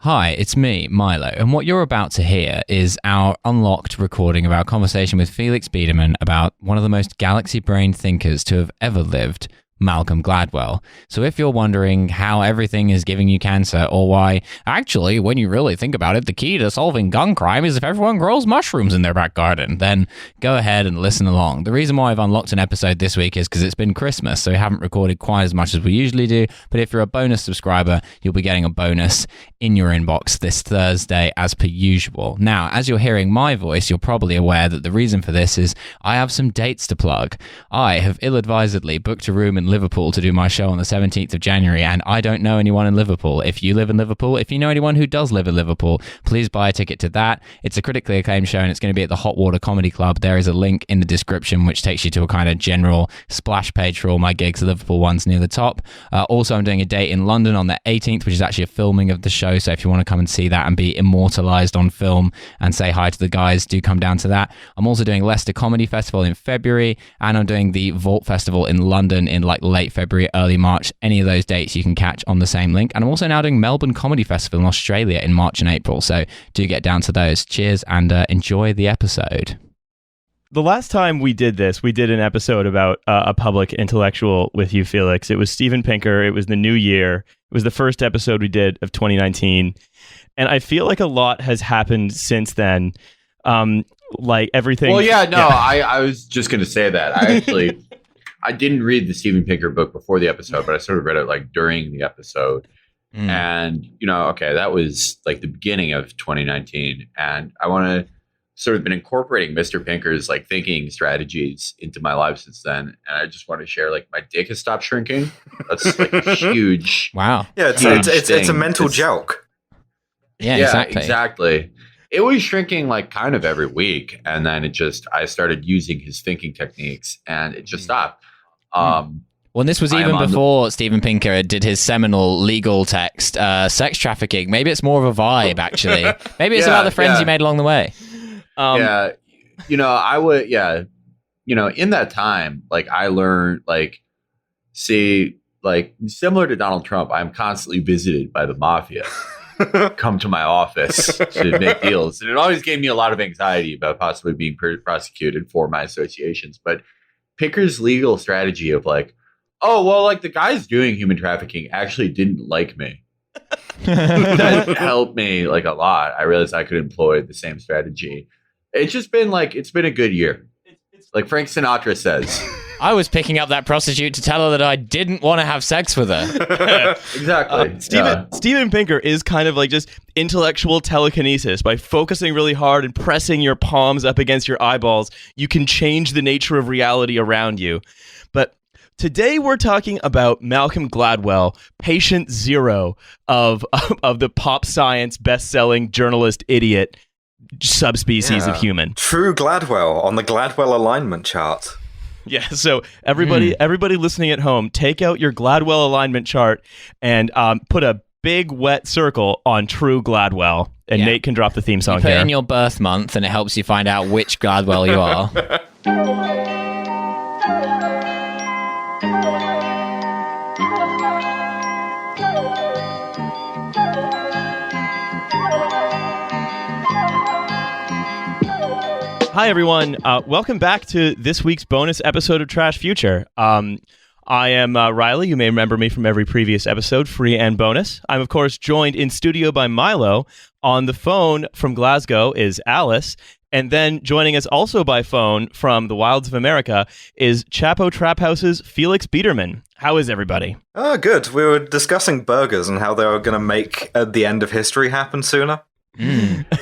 Hi, it's me, Milo, and what you're about to hear is our unlocked recording of our conversation with Felix Biederman about one of the most galaxy-brained thinkers to have ever lived, Malcolm Gladwell. So if you're wondering how everything is giving you cancer, or why, actually, when you really think about it, the key to solving gun crime is if everyone grows mushrooms in their back garden, then go ahead and listen along. The reason why I've unlocked an episode this week is because it's been Christmas, so we haven't recorded quite as much as we usually do, but if you're a bonus subscriber, you'll be getting a bonus in your inbox this Thursday as per usual. Now, as you're hearing my voice, you're probably aware that the reason for this is I have some dates to plug. I have ill-advisedly booked a room in Liverpool to do my show on the 17th of January, and I don't know anyone in Liverpool. If you live in Liverpool, if you know anyone who does live in Liverpool, please buy a ticket to that. It's a critically acclaimed show, and it's going to be at the Hot Water Comedy Club. There is a link in the description which takes you to a kind of general splash page for all my gigs. The Liverpool one's near the top. Also, I'm doing a date in London on the 18th, which is actually a filming of the show, so if you want to come and see that and be immortalized on film and say hi to the guys, do come down to that. I'm also doing Leicester Comedy Festival in February, and I'm doing the Vault Festival in London in like late February, early March. Any of those dates you can catch on the same link. And I'm also now doing Melbourne Comedy Festival in Australia in March and April, so do get down to those. Cheers and enjoy the episode. The last time we did this, we did an episode about a public intellectual with you, Felix. It was Steven Pinker. It was the new year. It was the first episode we did of 2019. And I feel like a lot has happened since then. Like everything. Well, I was just going to say that. I didn't read the Steven Pinker book before the episode, but I sort of read it like during the episode. And, that was like the beginning of 2019. And I want to sort of been incorporating Mr. Pinker's like thinking strategies into my life since then. And I just want to share, like, my dick has stopped shrinking. That's like a huge. Wow. Yeah, it's a mental joke. Yeah, exactly. It was shrinking like kind of every week. And then I started using his thinking techniques and it just stopped. Well, this was even before Steven Pinker did his seminal legal text, Sex Trafficking. Maybe it's more of a vibe, actually. Maybe it's about the friends you made along the way. In that time, like, I learned, like, similar to Donald Trump, I'm constantly visited by the mafia. Come to my office to make deals. And it always gave me a lot of anxiety about possibly being prosecuted for my associations. But Pinker's legal strategy of like, oh, well, like, the guys doing human trafficking actually didn't like me. That helped me like a lot. I realized I could employ the same strategy. It's just been like, it's been a good year. Like Frank Sinatra says. I was picking up that prostitute to tell her that I didn't want to have sex with her. Exactly. Steven Pinker is kind of like just intellectual telekinesis. By focusing really hard and pressing your palms up against your eyeballs, you can change the nature of reality around you. But today we're talking about Malcolm Gladwell, patient zero of the pop science best-selling journalist idiot subspecies of human. True Gladwell on the Gladwell alignment chart. Yeah, so everybody listening at home, take out your Gladwell alignment chart and put a big wet circle on True Gladwell. And Nate can drop the theme song here. Put in your birth month and it helps you find out which Gladwell you are. Hi, everyone. Welcome back to this week's bonus episode of Trash Future. I am Riley. You may remember me from every previous episode, free and bonus. I'm, of course, joined in studio by Milo. On the phone from Glasgow is Alice. And then joining us also by phone from the wilds of America is Chapo Trap House's Felix Biederman. How is everybody? Oh, good. We were discussing burgers and how they were going to make the end of history happen sooner.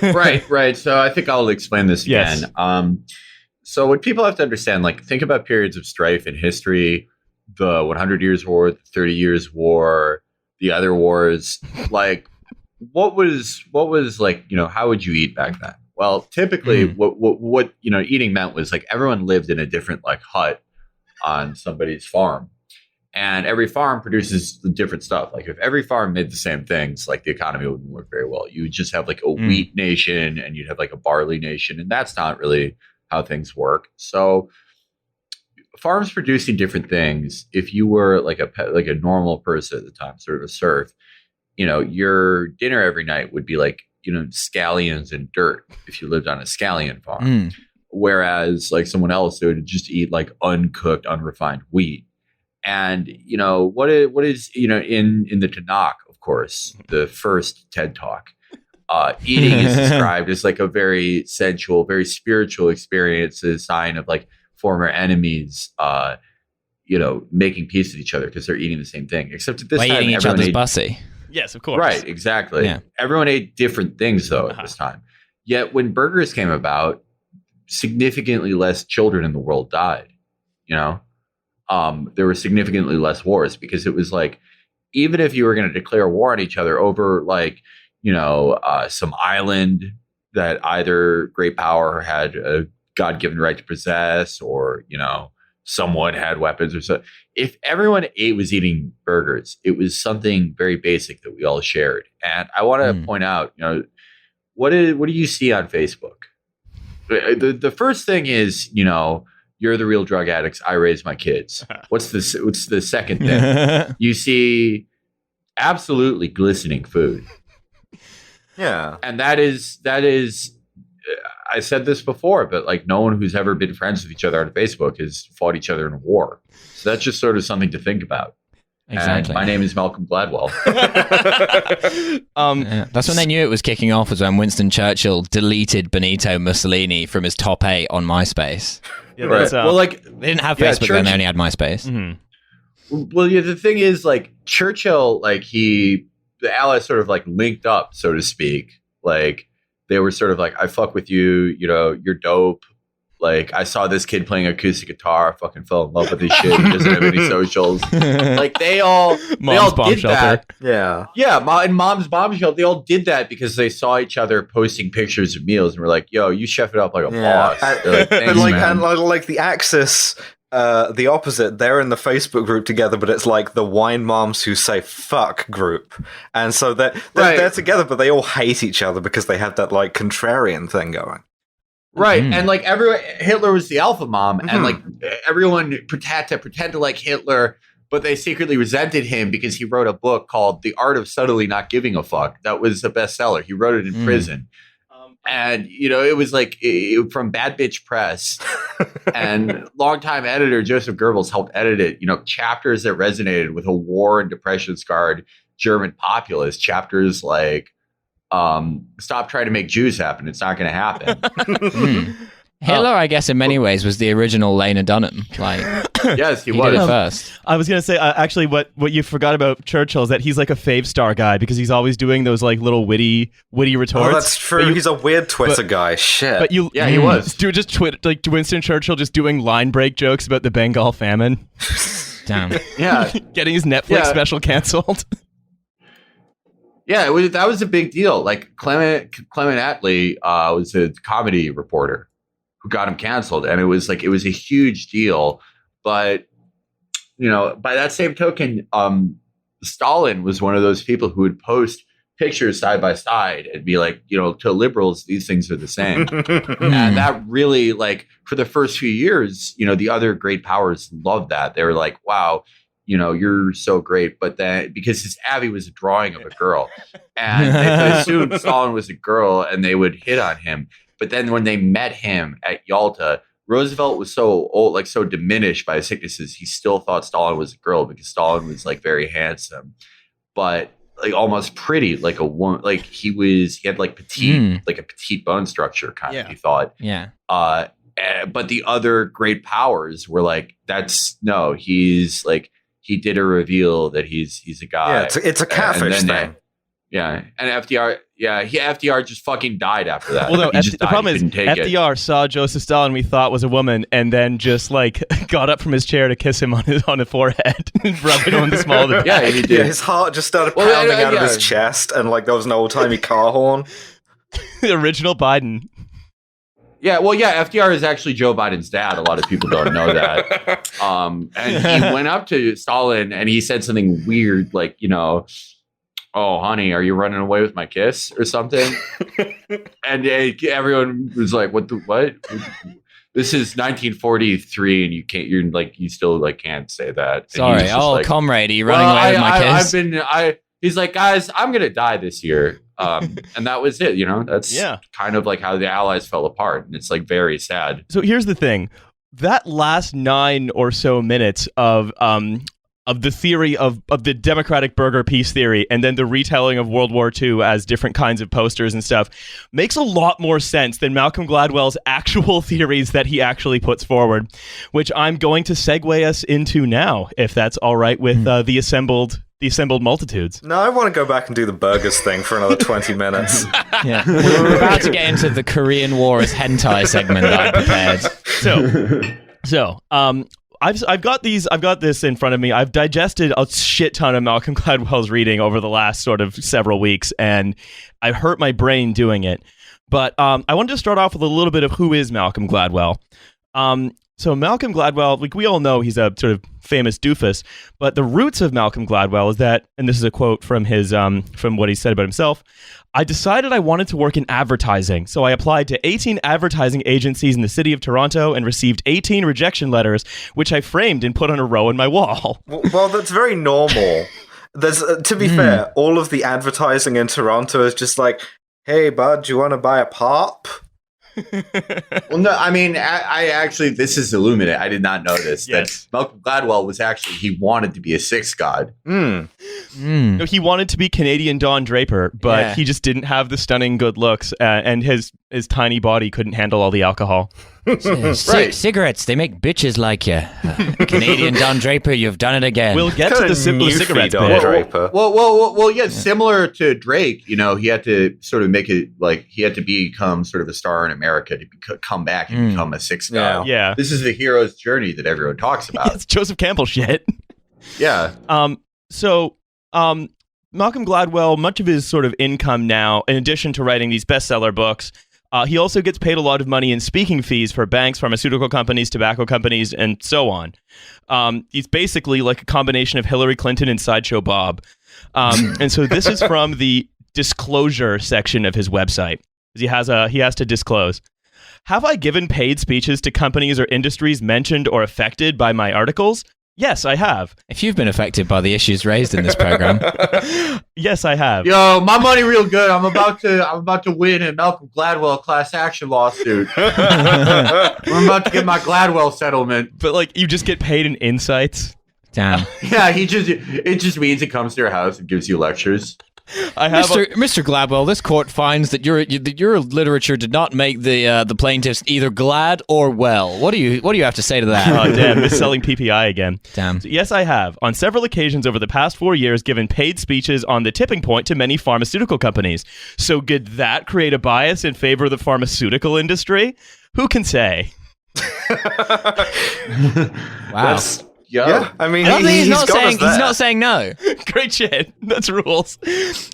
Right. So I think I'll explain this again. Yes. So what people have to understand, like, think about periods of strife in history, the 100 Years' War, the 30 Years' War, the other wars. Like, what was like, how would you eat back then? Well, typically what eating meant was like everyone lived in a different like hut on somebody's farm. And every farm produces different stuff. Like if every farm made the same things, like the economy wouldn't work very well. You would just have like a wheat nation and you'd have like a barley nation. And that's not really how things work. So farms producing different things. If you were like a normal person at the time, sort of a serf, your dinner every night would be like, scallions and dirt if you lived on a scallion farm. Whereas like someone else, they would just eat like uncooked, unrefined wheat. And, what is in the Tanakh, of course, the first TED Talk, eating is described as like a very sensual, very spiritual experience, a sign of like former enemies, making peace with each other because they're eating the same thing. Except at this time, eating each other's bussy. Yes, of course. Right, exactly. Yeah. Everyone ate different things though at this time. Yet when burgers came about, significantly less children in the world died. There were significantly less wars because it was like, even if you were going to declare war on each other over like, some island that either great power had a God-given right to possess, or, someone had weapons or so. If everyone was eating burgers, it was something very basic that we all shared. And I want to point out, what do you see on Facebook? The first thing is, you're the real drug addicts. I raise my kids. What's the second thing? You see absolutely glistening food. Yeah. And that is, I said this before, but like no one who's ever been friends with each other on Facebook has fought each other in a war. So that's just sort of something to think about. Exactly. And my name is Malcolm Gladwell. That's when they knew it was kicking off, was when Winston Churchill deleted Benito Mussolini from his top 8 on MySpace. Yeah, right. Well, like they didn't have Facebook then; they only had MySpace. Mm-hmm. Well, yeah. The thing is, like Churchill, like the Allies sort of like linked up, so to speak. Like they were sort of like, I fuck with you, you're dope. Like I saw this kid playing acoustic guitar, I fucking fell in love with his shit. He doesn't have any socials. Like they all did that. Yeah. Yeah, in Mom's Bomb Shelter, they all did that because they saw each other posting pictures of meals and were like, yo, you chef it up like a boss. Like, but like, man. And like the Axis, the opposite, they're in the Facebook group together, but it's like the wine moms who say fuck group. And so they're together, but they all hate each other because they have that like contrarian thing going. Right. And like Hitler was the alpha mom, and like everyone had to pretend to like Hitler, but they secretly resented him because he wrote a book called The Art of Subtly Not Giving a Fuck. That was a bestseller. He wrote it in prison. And, it was like from Bad Bitch Press, and longtime editor Joseph Goebbels helped edit it. Chapters that resonated with a war and depression scarred German populace. Chapters like, stop trying to make Jews happen. It's not going to happen. Hitler, I guess, in many ways, was the original Lena Dunham. Like, yes, he did was it first. I was gonna say, actually, what you forgot about Churchill is that he's like a fave star guy because he's always doing those like little witty retorts. Oh, that's true. He's a weird Twitter guy. Shit. But he was. Dude, just like Winston Churchill just doing line break jokes about the Bengal famine. Damn. Yeah. Getting his Netflix special canceled. Yeah, that was a big deal. Like Clement Attlee was a comedy reporter who got him canceled, and it was a huge deal. But by that same token, Stalin was one of those people who would post pictures side by side and be like, to liberals, these things are the same. And that really, like, for the first few years, the other great powers loved that. They were like, wow, you're so great. But then because his Abby was a drawing of a girl, and they assumed Stalin was a girl and they would hit on him. But then when they met him at Yalta, Roosevelt was so old, like so diminished by his sicknesses, he still thought Stalin was a girl because Stalin was like very handsome, but like almost pretty, like a woman. Like he had like petite, like a petite bone structure kind of. He thought, but the other great powers were like, he's like, he did a reveal that he's a guy. Yeah, it's a catfish thing. And FDR, FDR just fucking died after that. Well, no, the problem is FDR saw Joseph Stalin we thought was a woman, and then just like got up from his chair to kiss him on the forehead, rubbing on the small of the back. Yeah, he did. Yeah, his heart just started pounding out of his chest, and like there was an old timey car horn. The original Biden. Yeah, well, FDR is actually Joe Biden's dad. A lot of people don't know that. And he went up to Stalin and he said something weird, like, oh, honey, are you running away with my kiss or something? And everyone was like, what? This is 1943 and you still like can't say that. Sorry, comrade, are you running away with my kiss? He's like, guys, I'm gonna die this year, and that was it. That's kind of like how the Allies fell apart, and it's like very sad. So here's the thing: that last 9 or so minutes of the theory of the democratic burger peace theory, and then the retelling of World War II as different kinds of posters and stuff, makes a lot more sense than Malcolm Gladwell's actual theories that he actually puts forward, which I'm going to segue us into now, if that's all right with the assembled multitudes. No, I want to go back and do the burgers thing for another 20 minutes. Yeah, we're about to get into the Korean War as hentai segment that I prepared. So, I've got this in front of me. I've digested a shit ton of Malcolm Gladwell's reading over the last sort of several weeks, and I hurt my brain doing it. But I wanted to start off with a little bit of who is Malcolm Gladwell. So Malcolm Gladwell, like we all know, he's a sort of famous doofus, but the roots of Malcolm Gladwell is that, and this is a quote from his from what he said about himself, I decided I wanted to work in advertising, so I applied to 18 advertising agencies in the city of Toronto and received 18 rejection letters, which I framed and put on a row in my wall. Well, that's very normal. There's, to be fair, all of the advertising in Toronto is just like, hey, bud, do you want to buy a pop? Well, no, I mean, I actually, this is Illuminate. I did not know this. Yes. That Malcolm Gladwell was actually, he wanted to be a sex god. No, he wanted to be Canadian Don Draper, but he just didn't have the stunning good looks, and his tiny body couldn't handle all the alcohol. Right. Cigarettes, they make bitches like you. Canadian Don Draper, you've done it again. We'll get to the simple cigarettes. Don Draper. Well, yeah, similar to Drake, he had to sort of make it like he had to become sort of a star in America to come back and become a sex god. Yeah. This is the hero's journey that everyone talks about. It's Joseph Campbell shit. Yeah. So Malcolm Gladwell, much of his sort of income now, in addition to writing these bestseller books, he also gets paid a lot of money in speaking fees for banks, pharmaceutical companies, tobacco companies, and so on. He's basically like a combination of Hillary Clinton and Sideshow Bob. And so this is from the disclosure section of his website. He has to disclose. Have I given paid speeches to companies or industries mentioned or affected by my articles? Yes, I have. If you've been affected by the issues raised in this program. Yes, I have. Yo, my money real good. I'm about to win a Malcolm Gladwell class action lawsuit. I'm about to get my Gladwell settlement. But like, you just get paid in insights. Damn. Yeah, it just means he comes to your house and gives you lectures. I have Mr. Gladwell, this court finds that your literature did not make the plaintiffs either glad or well. What do you have to say to that? Oh, damn, mis-selling PPI again. Damn. So, yes, I have. On several occasions over the past 4 years, given paid speeches on the tipping point to many pharmaceutical companies. So did that create a bias in favor of the pharmaceutical industry? Who can say? Wow. Yeah, I mean, he's not saying no. Great shit. That's rules.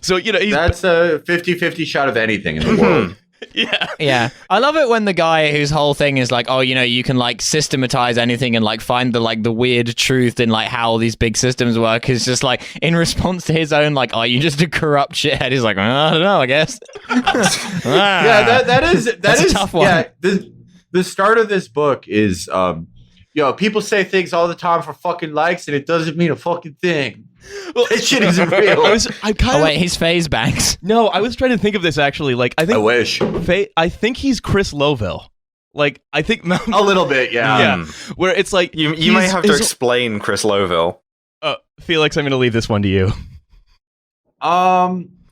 So, that's a 50-50 shot of anything in the world. Yeah. I love it when the guy whose whole thing is like, oh, you can like systematize anything and like find the weird truth in like how all these big systems work is just like in response to his own like, oh, you just a corrupt shithead. He's like, I don't know, I guess. Yeah, that is a tough one. Yeah, the start of this book is people say things all the time for fucking likes, and it doesn't mean a fucking thing. Well, that shit isn't real. Wait, he's FaZe Banks. No, I was trying to think of this actually. Like, I wish. I think he's Chris Lovell. Like, I think a little bit, yeah. Yeah, where it's like you may have to explain Chris Lovell. Felix, I'm going to leave this one to you.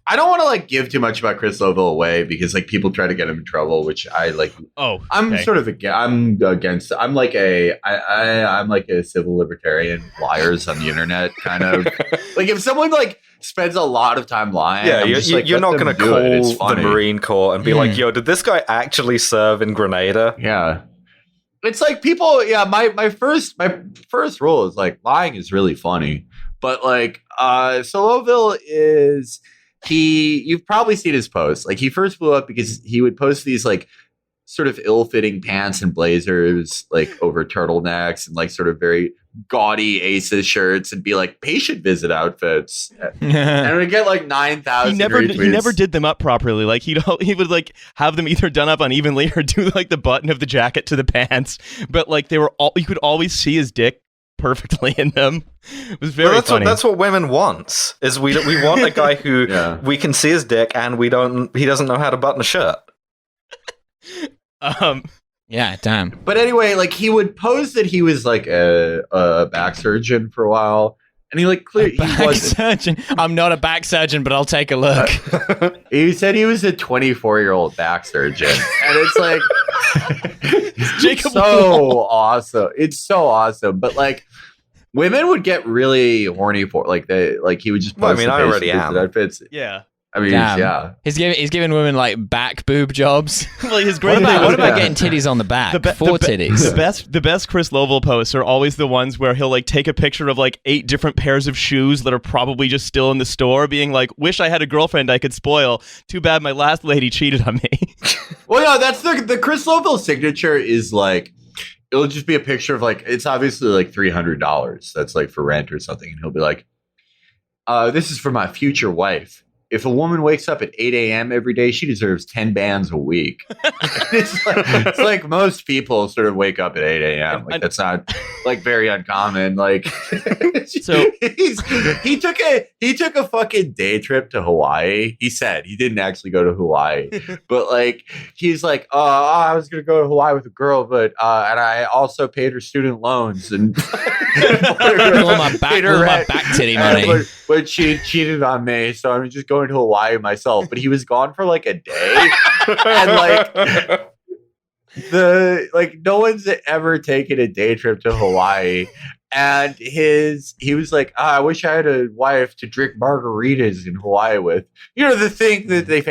I don't want to like give too much about Chris Lovell away because like people try to get him in trouble, which I like. Oh, I'm sort of I'm against. I'm like I'm like a civil libertarian, liars on the internet kind of. Like if someone like spends a lot of time lying, you're not going to call the Marine Corps and be like, "Yo, did this guy actually serve in Grenada?" Yeah, it's like people. Yeah, my first rule is like lying is really funny, but like so Lovell is. You've probably seen his posts. Like he first blew up because he would post these like sort of ill-fitting pants and blazers like over turtlenecks and like sort of very gaudy Aces shirts and be like patient visit outfits. And it would get like 9,000 retweets. He never did them up properly. Like he would like have them either done up unevenly or do like the button of the jacket to the pants. But like they were all, you could always see his dick perfectly in them. It was very that's funny. That's what women want. Is we want a guy who we can see his dick and he doesn't know how to button a shirt. Yeah, damn. But anyway, like he would pose that he was like a back surgeon for a while, and he like clearly Back surgeon. I'm not a back surgeon, but I'll take a look. He said he was a 24-year-old back surgeon, and it's like Jacob so awesome. It's so awesome, but like women would get really horny for he would just. Well, I post mean, the I already pictures am. of outfits. Yeah. I mean, Damn. yeah. He's giving women like back boob jobs. Well, his great What about Yeah. getting titties on the back? the Titties. The best Chris Lovell posts are always the ones where he'll like take a picture of like 8 different pairs of shoes that are probably just still in the store, being like, "Wish I had a girlfriend I could spoil. Too bad my last lady cheated on me." Well, yeah, that's the Chris Lovell signature is like, it'll just be a picture of like, it's obviously like $300. That's like for rent or something. And he'll be like, this is for my future wife. If a woman wakes up at 8 a.m. every day, she deserves 10 bands a week. it's like most people sort of wake up at 8 a.m. Like that's not like very uncommon. Like So he took a fucking day trip to Hawaii. He said he didn't actually go to Hawaii, but like he's like, I was gonna go to Hawaii with a girl, but and I also paid her student loans and all my back titty money. But she cheated on me, so I'm just going to Hawaii myself. But he was gone for like a day, and no one's ever taken a day trip to Hawaii. And he was like, I wish I had a wife to drink margaritas in Hawaii with. You know, the thing that the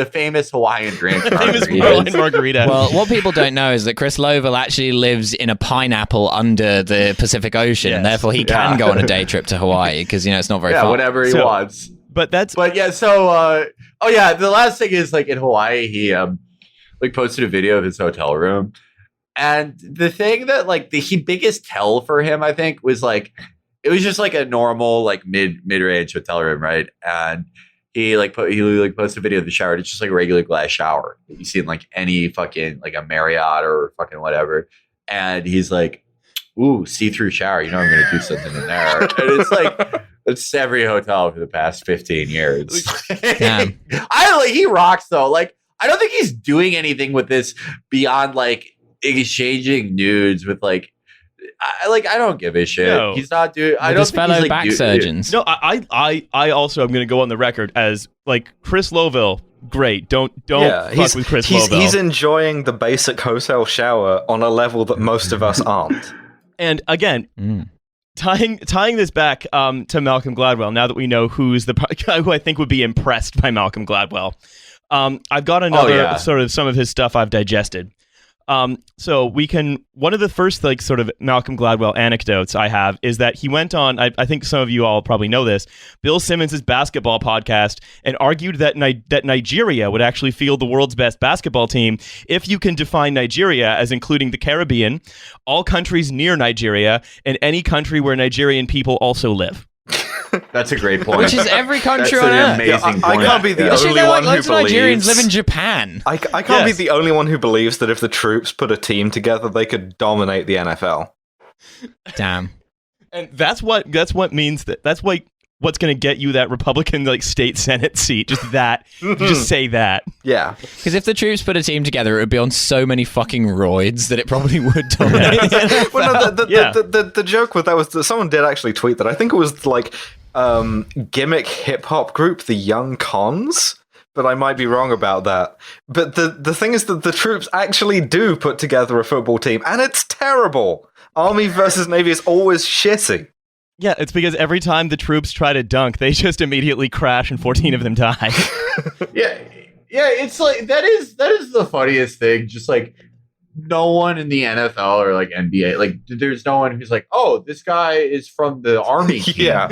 famous Hawaiian drink. famous Hawaiian margarita. Well, what people don't know is that Chris Lovell actually lives in a pineapple under the Pacific Ocean, and therefore he can go on a day trip to Hawaii because it's not very far. Whatever he wants. But yeah. So the last thing is like in Hawaii, he posted a video of his hotel room. And the thing that like the biggest tell for him, I think, was like it was just like a normal like mid-range hotel room, right? And he posted a video of the shower. It's just like a regular glass shower that you see in like any fucking like a Marriott or fucking whatever. And he's like, "Ooh, see-through shower. You know I'm gonna do something in there." And it's like it's every hotel for the past 15 years. Damn. He rocks though. Like I don't think he's doing anything with this beyond like exchanging nudes with like I don't give a shit. No. He's not doing. I don't his think fellow he's, like, back surgeons. No, I also am going to go on the record as like Chris Lovell. Great, don't fuck with Chris Lovell. He's enjoying the basic hotel shower on a level that most of us aren't. And again, tying this back to Malcolm Gladwell. Now that we know who's the guy who I think would be impressed by Malcolm Gladwell, I've got another sort of some of his stuff I've digested. So one of the first like sort of Malcolm Gladwell anecdotes I have is that he went on, I think some of you all probably know this, Bill Simmons' basketball podcast, and argued that Nigeria would actually field the world's best basketball team if you can define Nigeria as including the Caribbean, all countries near Nigeria, and any country where Nigerian people also live. That's a great point. Which is every country That's on an Earth. amazing I point. can't be the Actually, only no, one loads who of believes. Nigerians live in Japan. I can't be the only one who believes that if the troops put a team together, they could dominate the NFL. Damn. And that's what means that's like what's going to get you that Republican like state Senate seat. Just that. You just say that. Yeah. Because if the troops put a team together, it would be on so many fucking roids that it probably would dominate the NFL. Well, no, the joke with that was that someone did actually tweet that. I think it was like gimmick hip hop group, the Young Cons. But I might be wrong about that. But the thing is that the troops actually do put together a football team, and it's terrible. Army versus Navy is always shitty. Yeah, it's because every time the troops try to dunk, they just immediately crash and 14 of them die. Yeah, it's like that is the funniest thing. Just like no one in the NFL or like NBA, like there's no one who's like, oh, this guy is from the Army team. Yeah.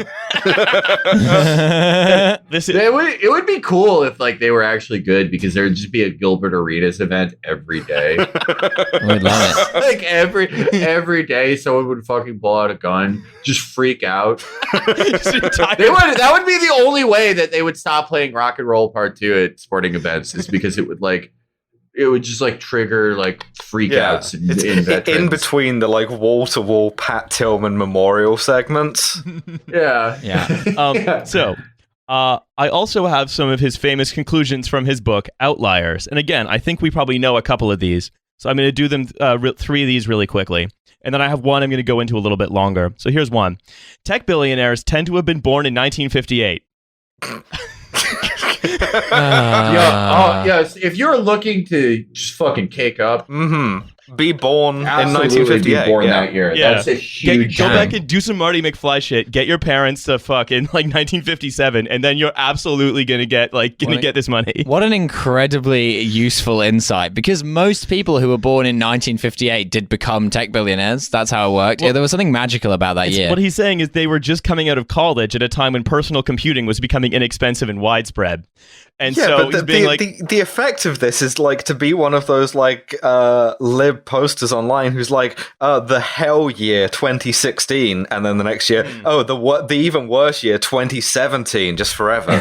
It would be cool if like they were actually good, because there would just be a Gilbert Arenas event every day. We'd love it. Like every day someone would fucking pull out a gun, just freak out. That would be the only way that they would stop playing Rock and Roll Part 2 at sporting events, is because it would like it would just like trigger like freakouts in veterans. In between the like wall-to-wall Pat Tillman memorial segments. Yeah. So I also have some of his famous conclusions from his book Outliers, and again, I think we probably know a couple of these, so I'm going to do them 3 of these really quickly. And then I have one I'm going to go into a little bit longer. So here's one. Tech billionaires tend to have been born in 1958. Yes. If you're looking to just fucking cake up, be born in absolutely 1958. be born that year. Yeah. That's a huge Go back and do some Marty McFly shit. Get your parents to fuck in like 1957, and then you're absolutely gonna get this money. What an incredibly useful insight, because most people who were born in 1958 did become tech billionaires. That's how it worked. Well, there was something magical about that year. What he's saying is they were just coming out of college at a time when personal computing was becoming inexpensive and widespread. And so but the effect of this is like to be one of those like lib posters online who's like the hell year 2016, and then the next year the even worse year 2017, just forever.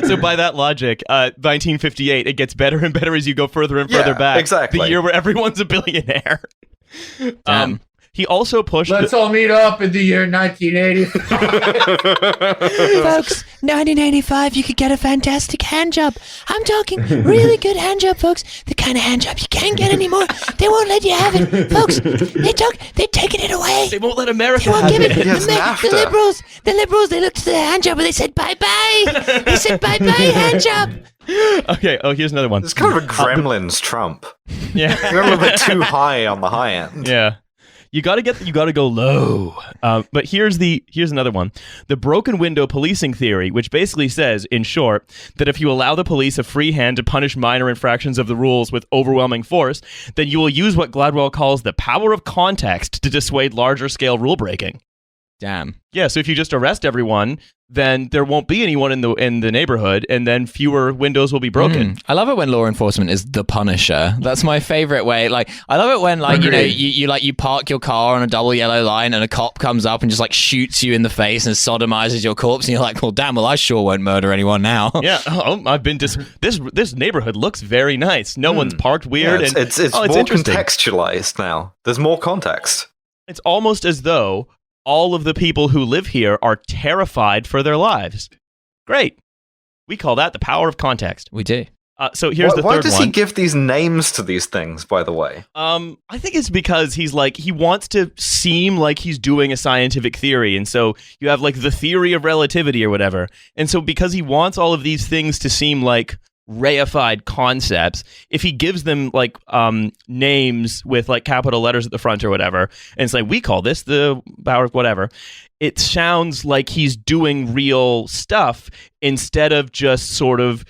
So by that logic, 1958, it ggets better and better as you go further and further back. Exactly. The year where everyone's a billionaire. He also pushed. Let's all meet up in the year 1980. Folks, 1985, you could get a fantastic hand job. I'm talking really good hand job, folks. The kind of hand job you can't get anymore. They won't let you have it, folks. They're taking it away. They won't let America They won't have give it. it. The liberals, they looked at the hand job and they said bye-bye. They said bye-bye, hand job. Okay. Oh, here's another one. It's kind of a Gremlins Trump. Yeah. You're a little bit too high on the high end. Yeah. You gotta go low. But here's another one. The broken window policing theory, which basically says, in short, that if you allow the police a free hand to punish minor infractions of the rules with overwhelming force, then you will use what Gladwell calls the power of context to dissuade larger scale rule breaking. Damn. Yeah, so if you just arrest everyone, then there won't be anyone in the neighborhood, and then fewer windows will be broken. I love it when law enforcement is the punisher. That's my favorite way. Like, I love it when, like, you park your car on a double yellow line, and a cop comes up and just like shoots you in the face and sodomizes your corpse, and you're like, well, damn, I sure won't murder anyone now. Yeah. I've been this neighborhood looks very nice. No one's parked weird. Yeah, it's more contextualized now. There's more context. It's almost as though all of the people who live here are terrified for their lives. Great. We call that the power of context. We do. So here's the third one. Why does he give these names to these things, by the way? I think it's because he wants to seem like he's doing a scientific theory. And so you have like the theory of relativity or whatever. And so because he wants all of these things to seem like reified concepts, if he gives them like names with like capital letters at the front or whatever, and it's like, we call this the power of whatever, it sounds like he's doing real stuff instead of just sort of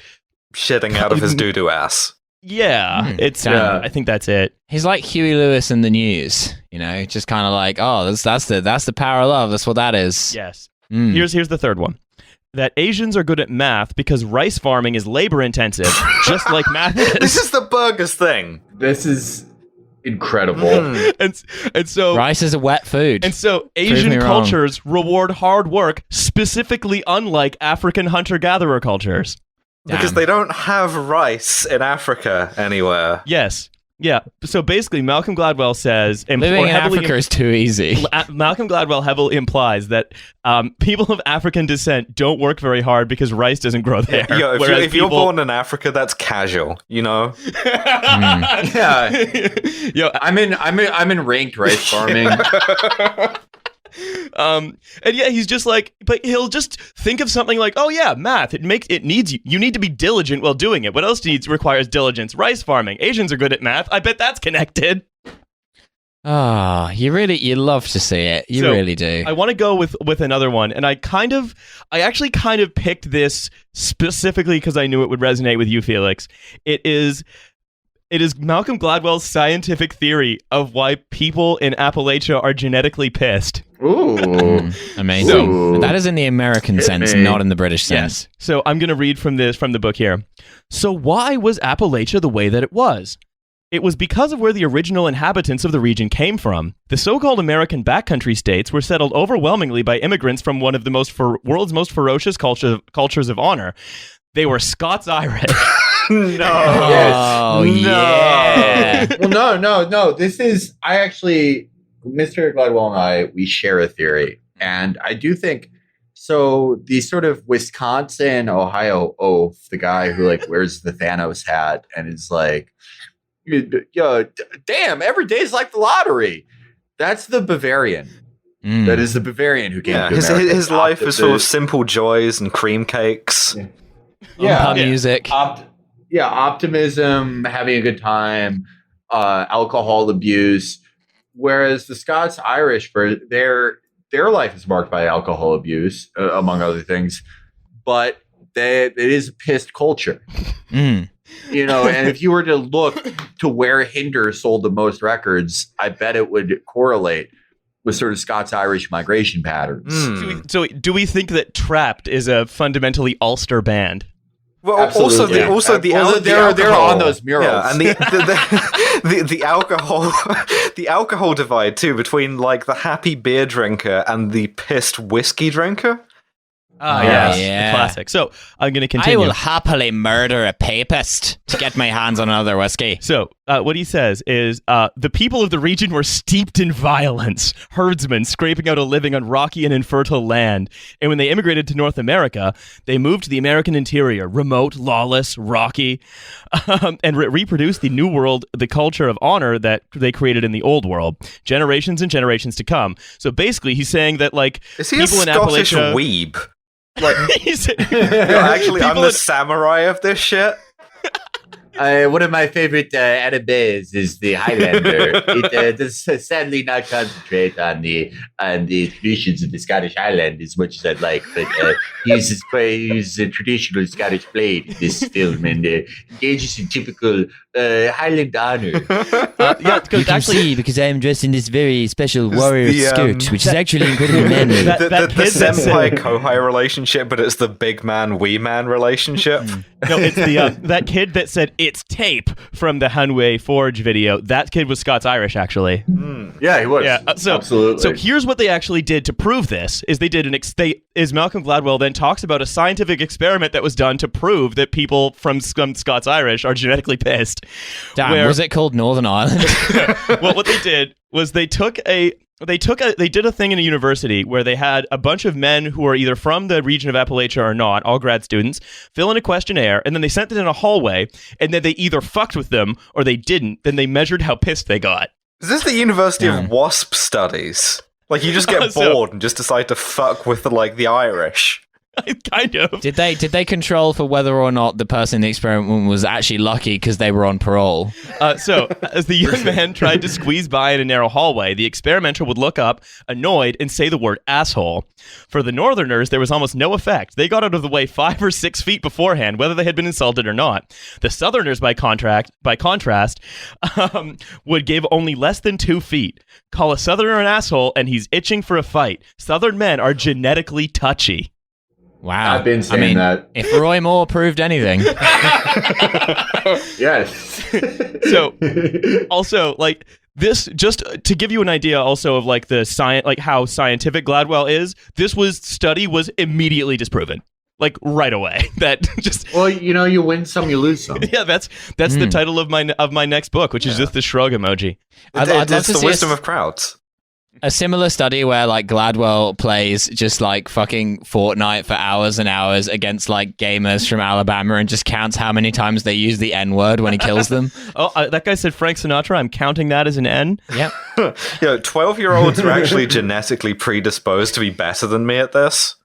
shitting out of his doo-doo ass. Yeah, I think that's it. He's like Huey Lewis in the news, just kind of like, oh, that's the power of love. That's what that is. Yes. Here's the third one. That Asians are good at math because rice farming is labor intensive, just like math is. This is the burgers thing. This is incredible. And so rice is a wet food. And so Asian cultures reward hard work, specifically unlike African hunter-gatherer cultures. Because they don't have rice in Africa anywhere. Yes. Yeah. So basically, Malcolm Gladwell says... Living in Africa is too easy. Malcolm Gladwell heavily implies that people of African descent don't work very hard because rice doesn't grow there. Yeah, if you're born in Africa, that's casual, Yeah. Yo, I'm in ranked rice farming. And yeah, he's just like, but he'll just think of something like, oh yeah, math. You need to be diligent while doing it. What else requires diligence? Rice farming. Asians are good at math. I bet that's connected. You love to see it. You really do. I want to go with another one, and I actually kind of picked this specifically because I knew it would resonate with you, Felix. It is Malcolm Gladwell's scientific theory of why people in Appalachia are genetically pissed. Ooh. Amazing. Ooh. That is in the American sense, not in the British sense. Yes. So I'm going to read from the book here. So why was Appalachia the way that it was? It was because of where the original inhabitants of the region came from. The so-called American backcountry states were settled overwhelmingly by immigrants from one of the world's most ferocious cultures of honor. They were Scots-Irish. No. Oh, yeah. Well, no. This is Mr. Gladwell and I, we share a theory, and I do think so. The sort of Wisconsin, Ohio oaf, the guy who like wears the Thanos hat and is like, damn, every day's like the lottery. That's the Bavarian. That is the Bavarian who came to America. His life is full of simple joys and cream cakes. Music. Optimism, having a good time, alcohol abuse. Whereas the Scots-Irish, for their life is marked by alcohol abuse, among other things. But it is a pissed culture. And if you were to look to where Hinder sold the most records, I bet it would correlate with sort of Scots-Irish migration patterns. So do we think that Trapped is a fundamentally Ulster band? Well, absolutely. They're on those murals, and the alcohol, the alcohol divide too between like the happy beer drinker and the pissed whiskey drinker. Yes, classic. So I'm going to continue. I will happily murder a papist to get my hands on another whiskey. So what he says is the people of the region were steeped in violence, herdsmen scraping out a living on rocky and infertile land. And when they immigrated to North America, they moved to the American interior, remote, lawless, rocky, and reproduced the new world, the culture of honor that they created in the old world, generations and generations to come. So basically, he's saying that like is he people a in Scottish Appalachia, weeb? Like, I'm the samurai of this shit. One of my favorite animes is the Highlander. It does sadly not concentrate on the traditions of the Scottish Highland as much as I'd like, but he uses a traditional Scottish blade in this film and engages in typical Highland honor. You can see because I am dressed in this very special warrior skirt, which is actually incredibly manly. The senpai kohai relationship, but it's the big man wee man relationship. No, it's the that kid that said it's tape from the Hanway Forge video. That kid was Scots-Irish, actually. Yeah, he was. Yeah, absolutely. So here's what they actually did to prove this: is they did Malcolm Gladwell then talks about a scientific experiment that was done to prove that people from Scots-Irish are genetically pissed. Damn, was it called Northern Ireland? Well, what they did was they did a thing in a university where they had a bunch of men who are either from the region of Appalachia or not, all grad students, fill in a questionnaire, and then they sent it in a hallway, and then they either fucked with them or they didn't. Then they measured how pissed they got. Is this the University of Wasp Studies? Like you just get bored and just decide to fuck with the Irish. Kind of. Did they control for whether or not the person in the experiment was actually lucky because they were on parole? So, as the young man tried to squeeze by in a narrow hallway, the experimenter would look up, annoyed, and say the word asshole. For the Northerners, there was almost no effect. They got out of the way 5 or 6 feet beforehand, whether they had been insulted or not. The Southerners, by contrast, would give only less than 2 feet. Call a Southerner an asshole, and he's itching for a fight. Southern men are genetically touchy. Wow. I've been saying that. If Roy Moore proved anything. Yes. So, also, like, this, just to give you an idea also of, like, the science, like, how scientific Gladwell is, this study was immediately disproven. Like, right away. That just... Well, you win some, you lose some. Yeah, that's the title of my next book, which is just the shrug emoji. I'd love it's to the see wisdom of crowds. A similar study where like Gladwell plays just like fucking Fortnite for hours and hours against like gamers from Alabama and just counts how many times they use the N-word when he kills them. That guy said Frank Sinatra. I'm counting that as an N. Yep. 12-year-olds are actually genetically predisposed to be better than me at this.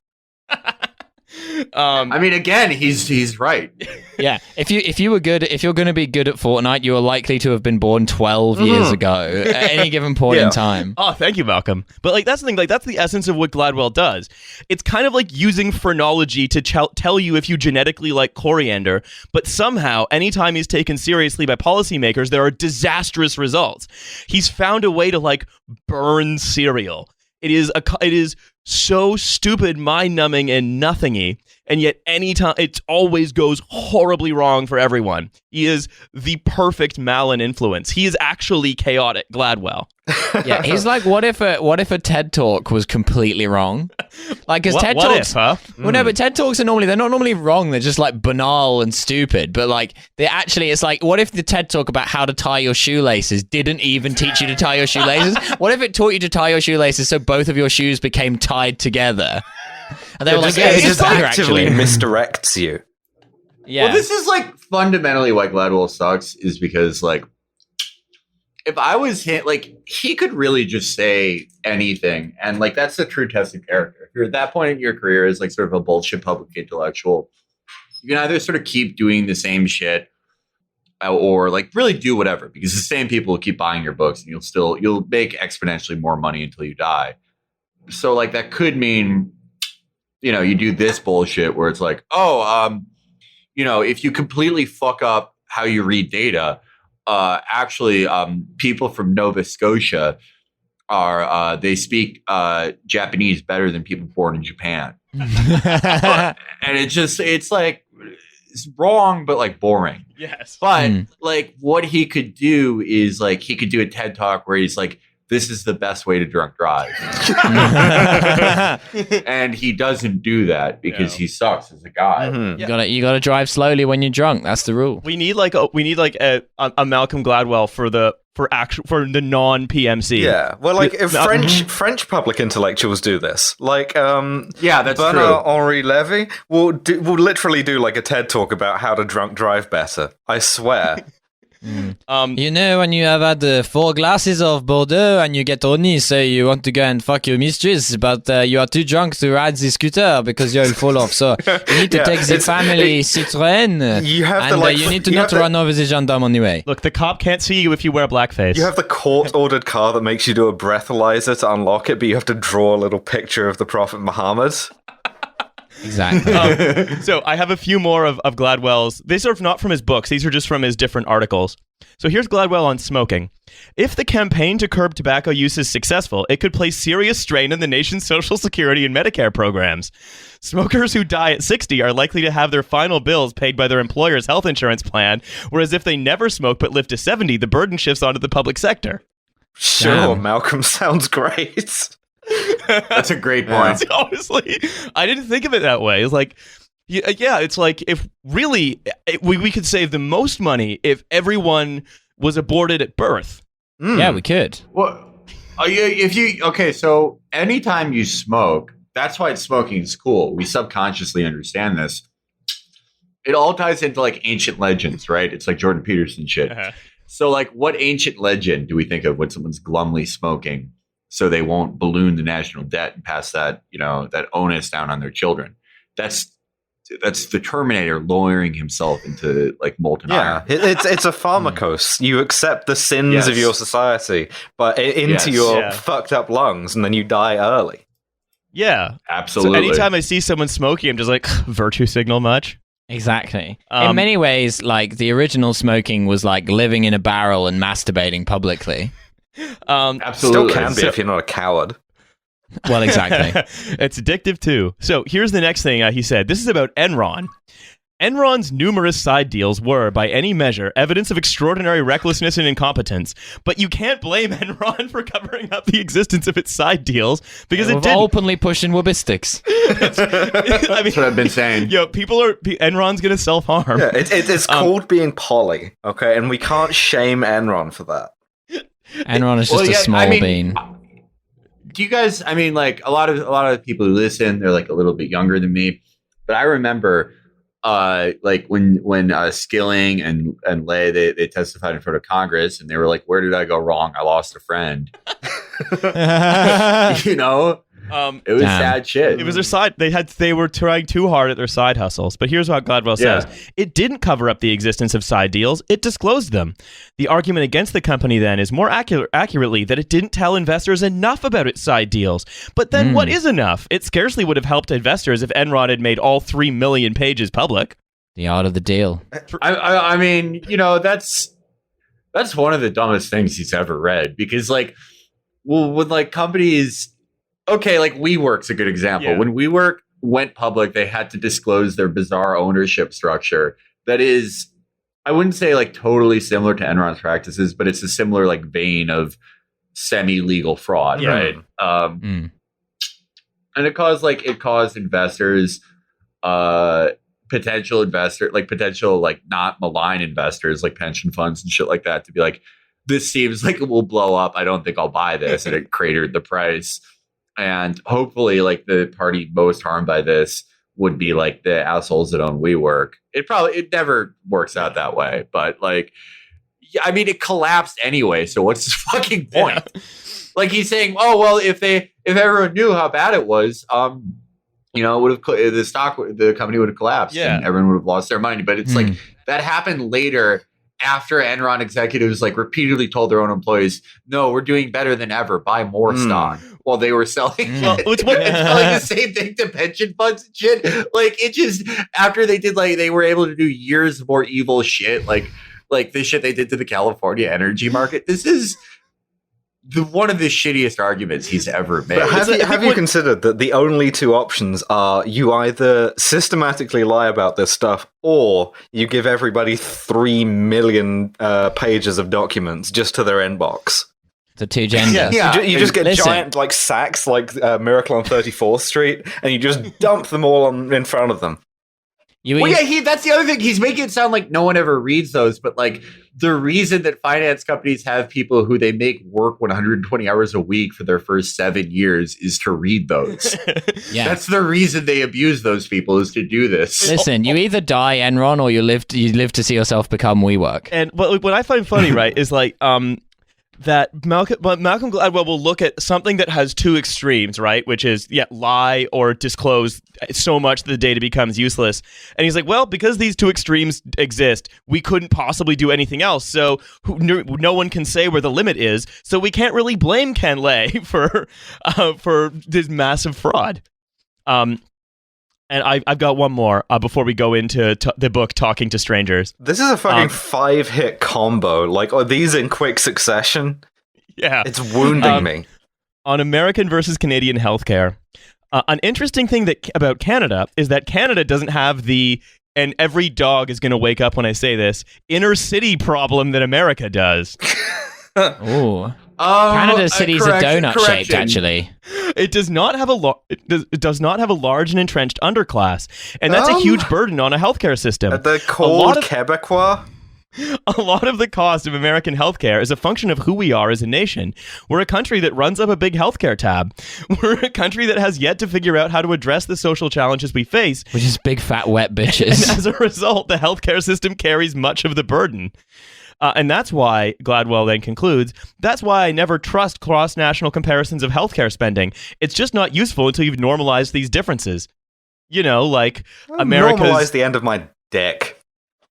I mean, again, he's right. Yeah, if you're going to be good at Fortnite, you are likely to have been born 12 years ago at any given point in time. Oh, thank you, Malcolm. But like that's the thing, like that's the essence of what Gladwell does. It's kind of like using phrenology to tell you if you genetically like coriander, but somehow, anytime he's taken seriously by policymakers, there are disastrous results. He's found a way to like burn cereal. It is so stupid, mind-numbing, and nothingy. and yet anytime it always goes horribly wrong for everyone. He is the perfect Malin influence. He is actually chaotic Gladwell. Yeah, he's like, what if a TED Talk was completely wrong? Like, because TED Talks, huh? Well, no, but TED Talks they're not normally wrong. They're just like banal and stupid. But like, it's like, what if the TED Talk about how to tie your shoelaces didn't even teach you to tie your shoelaces? What if it taught you to tie your shoelaces so both of your shoes became tied together? And they were like, it this just is better, actively actually. misdirects you. Yeah. Well, this is like fundamentally why Gladwell sucks, is because like, if I was him, like, he could really just say anything, and like that's the true test of character. If you're at that point in your career as like sort of a bullshit public intellectual, you can either sort of keep doing the same shit, or like really do whatever, because the same people will keep buying your books, and you'll make exponentially more money until you die. So like that could mean, you do this bullshit where it's like, if you completely fuck up how you read data. Actually, people from Nova Scotia they speak Japanese better than people born in Japan. And it's like, it's wrong, but like boring. Yes. But like what he could do is like, he could do a TED Talk where he's like, this is the best way to drunk drive. And he doesn't do that because he sucks as a guy. Mm-hmm. You gotta drive slowly when you're drunk. That's the rule. We need a Malcolm Gladwell for the non-PMC. Yeah, well, like if French public intellectuals do this, like that's Bernard-Henri Lévy will literally do like a TED Talk about how to drunk drive better. I swear. When you have had 4 glasses of Bordeaux and you get horny, so you want to go and fuck your mistress, but you are too drunk to ride the scooter because you'll fall off. So you need to take the family Citroën. You need to not run over the gendarme on the way. Look, the cop can't see you if you wear blackface. You have the court-ordered car that makes you do a breathalyzer to unlock it, but you have to draw a little picture of the Prophet Muhammad. Exactly. So I have a few more of Gladwell's. These are not from his books. These are just from his different articles. So here's Gladwell on smoking. If the campaign to curb tobacco use is successful, it could place serious strain on the nation's Social Security and Medicare programs. Smokers who die at 60 are likely to have their final bills paid by their employer's health insurance plan, whereas if they never smoke but live to 70, the burden shifts onto the public sector. Sure, Damn. Malcolm sounds great. That's a great point. Honestly, I didn't think of it that way. It's like, it's like if really we could save the most money if everyone was aborted at birth. Yeah, we could. Well, so anytime you smoke, that's why smoking is cool. We subconsciously understand this. It all ties into like ancient legends, right? It's like Jordan Peterson shit. Uh-huh. So like, what ancient legend do we think of when someone's glumly smoking so they won't balloon the national debt and pass that, that onus down on their children? That's the Terminator lowering himself into like molten iron. It's a pharmakos. You accept the sins of your society, but into your fucked up lungs, and then you die early. Yeah, absolutely. So anytime I see someone smoking, I'm just like, virtue signal much? Exactly. In many ways, like the original smoking was like living in a barrel and masturbating publicly. Absolutely. Still can be if you're not a coward. Well, exactly. It's addictive too. So here's the next thing he said. This is about Enron. Enron's numerous side deals were, by any measure, evidence of extraordinary recklessness and incompetence. But you can't blame Enron for covering up the existence of its side deals because it didn't. Openly pushing wobbistics. That's what I've been saying. Enron's going to self-harm. Yeah, it's called being poly, okay? And we can't shame Enron for that. Enron is just a small bean. Do you guys, like a lot of the people who listen, they're like a little bit younger than me, but I remember like when Skilling and Lay they testified in front of Congress, and they were like, where did I go wrong? I lost a friend. It was sad shit. It was their side. They were trying too hard at their side hustles. But here's what Gladwell says: it didn't cover up the existence of side deals; it disclosed them. The argument against the company then is more accurately that it didn't tell investors enough about its side deals. But then, what is enough? It scarcely would have helped investors if Enron had made all 3 million pages public. The art of the deal. That's one of the dumbest things he's ever read, because when like companies. Okay, like WeWork's a good example. Yeah. When WeWork went public, they had to disclose their bizarre ownership structure. That is, I wouldn't say like totally similar to Enron's practices, but it's a similar like vein of semi-legal fraud, right? And it caused investors, potential not malign investors like pension funds and shit like that to be like, this seems like it will blow up. I don't think I'll buy this. And it cratered the price. And hopefully like the party most harmed by this would be like the assholes that own WeWork. It never works out that way, but like, yeah, I mean, it collapsed anyway. So what's the fucking point? Yeah. Like he's saying, oh, well, if everyone knew how bad it was, the company would have collapsed and everyone would have lost their money. But it's like that happened later after Enron executives like repeatedly told their own employees, no, we're doing better than ever. Buy more stock. While they were selling, selling the same thing to pension funds and shit. Like it just after they did like they were able to do years more evil shit, like the shit they did to the California energy market. This is one of the shittiest arguments he's ever made. But have you considered that the only two options are you either systematically lie about this stuff or you give everybody 3 million pages of documents just to their inbox? The two genders. Yeah. You just get giant like sacks like Miracle on 34th Street and you just dump them all in front of them. That's the other thing. He's making it sound like no one ever reads those, but like the reason that finance companies have people who they make work 120 hours a week for their first 7 years is to read those. That's the reason they abuse those people is to do this. Listen, you either die Enron or you live to see yourself become WeWork. And what I find funny, right, is like that Malcolm Gladwell will look at something that has two extremes, right? Which is, lie or disclose so much that the data becomes useless. And he's like, well, because these two extremes exist, we couldn't possibly do anything else. So no one can say where the limit is. So we can't really blame Ken Lay for this massive fraud. And I've got one more before we go into the book Talking to Strangers. This is a fucking 5-hit combo. Like, are these in quick succession? Yeah. It's wounding me. On American versus Canadian healthcare, an interesting thing about Canada is that Canada doesn't have and every dog is going to wake up when I say this, inner city problem that America does. Ooh. Canada's cities are donut shaped, actually. It does not have it does not have a large and entrenched underclass, and that's a huge burden on a healthcare system. They're called Quebecois. A lot of the cost of American healthcare is a function of who we are as a nation. We're a country that runs up a big healthcare tab. We're a country that has yet to figure out how to address the social challenges we face. Which is big fat wet bitches. And as a result, the healthcare system carries much of the burden. And that's why, Gladwell then concludes, that's why I never trust cross-national comparisons of healthcare spending. It's just not useful until you've normalized these differences. You know, like America's... Normalize the end of my dick.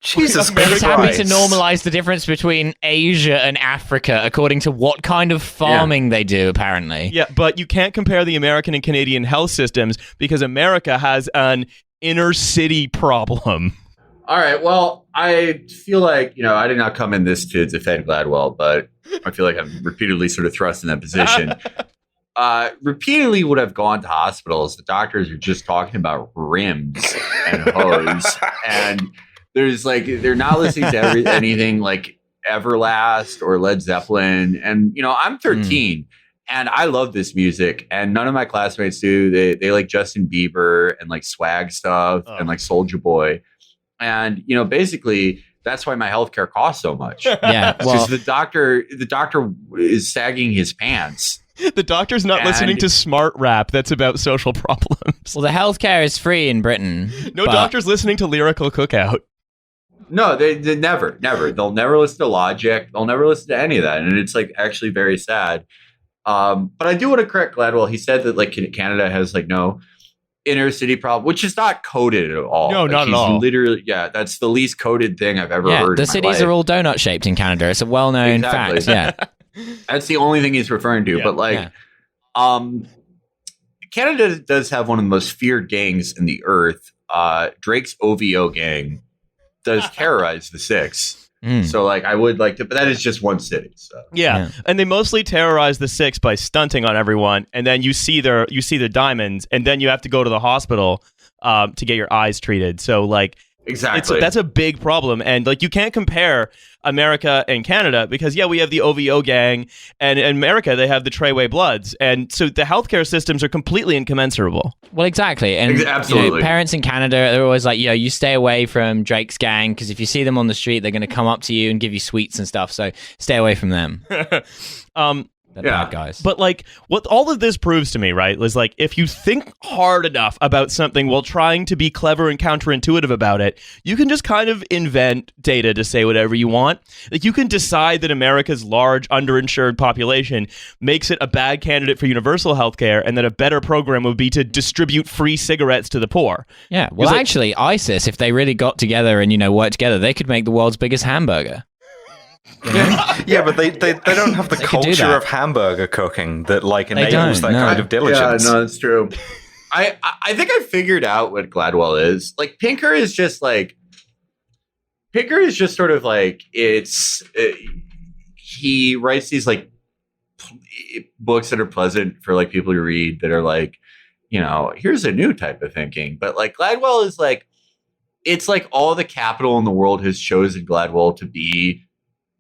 Jesus Christ. He's happy to normalize the difference between Asia and Africa according to what kind of farming they do, apparently. Yeah, but you can't compare the American and Canadian health systems because America has an inner city problem. All right. Well, I feel like, I did not come in this to defend Gladwell, but I feel like I'm repeatedly sort of thrust in that position. Repeatedly would have gone to hospitals. The doctors are just talking about rims and hose. And there's like, they're not listening to anything like Everlast or Led Zeppelin. And, I'm 13 and I love this music and none of my classmates do. They like Justin Bieber and like swag stuff and like Soulja Boy. And, basically, that's why my healthcare costs so much. Yeah. Well, the doctor is sagging his pants. The doctor's not listening to smart rap that's about social problems. Well, the healthcare is free in Britain. No doctor's listening to Lyrical Cookout. No, they never. They'll never listen to Logic. They'll never listen to any of that. And it's like actually very sad. But I do want to correct Gladwell. He said that like Canada has like no inner city problem, which is not coded at all. No, not at all. Literally, that's the least coded thing I've ever heard. The cities are all donut shaped in Canada. It's a well-known fact. Yeah, that's the only thing he's referring to. Yeah. But Canada does have one of the most feared gangs in the earth. Drake's OVO gang does terrorize the Six. So like I would like to, but that is just one city. So Yeah. And they mostly terrorize the 6 by stunting on everyone, and then you see their diamonds, and then you have to go to the hospital to get your eyes treated. So like exactly, that's a big problem, and like you can't compare America and Canada because we have the OVO gang, and in America they have the Treyway Bloods, and so the healthcare systems are completely incommensurable. Well, exactly. And absolutely. Parents in Canada, they're always like, you stay away from Drake's gang because if you see them on the street, they're going to come up to you and give you sweets and stuff. So stay away from them. They're bad guys. But like what all of this proves to me, right, is like if you think hard enough about something while trying to be clever and counterintuitive about it, you can just kind of invent data to say whatever you want. Like you can decide that America's large underinsured population makes it a bad candidate for universal health care, and that a better program would be to distribute free cigarettes to the poor. Yeah. Well, actually, ISIS, if they really got together and worked together, they could make the world's biggest hamburger. Yeah, but they don't have the culture of hamburger cooking that like enables that kind of diligence. Yeah, no, that's true. I think I figured out what Gladwell is. Like Pinker is just sort of like he writes these like books that are pleasant for like people to read that are like, here's a new type of thinking. But like Gladwell is like, it's like all the capital in the world has chosen Gladwell to be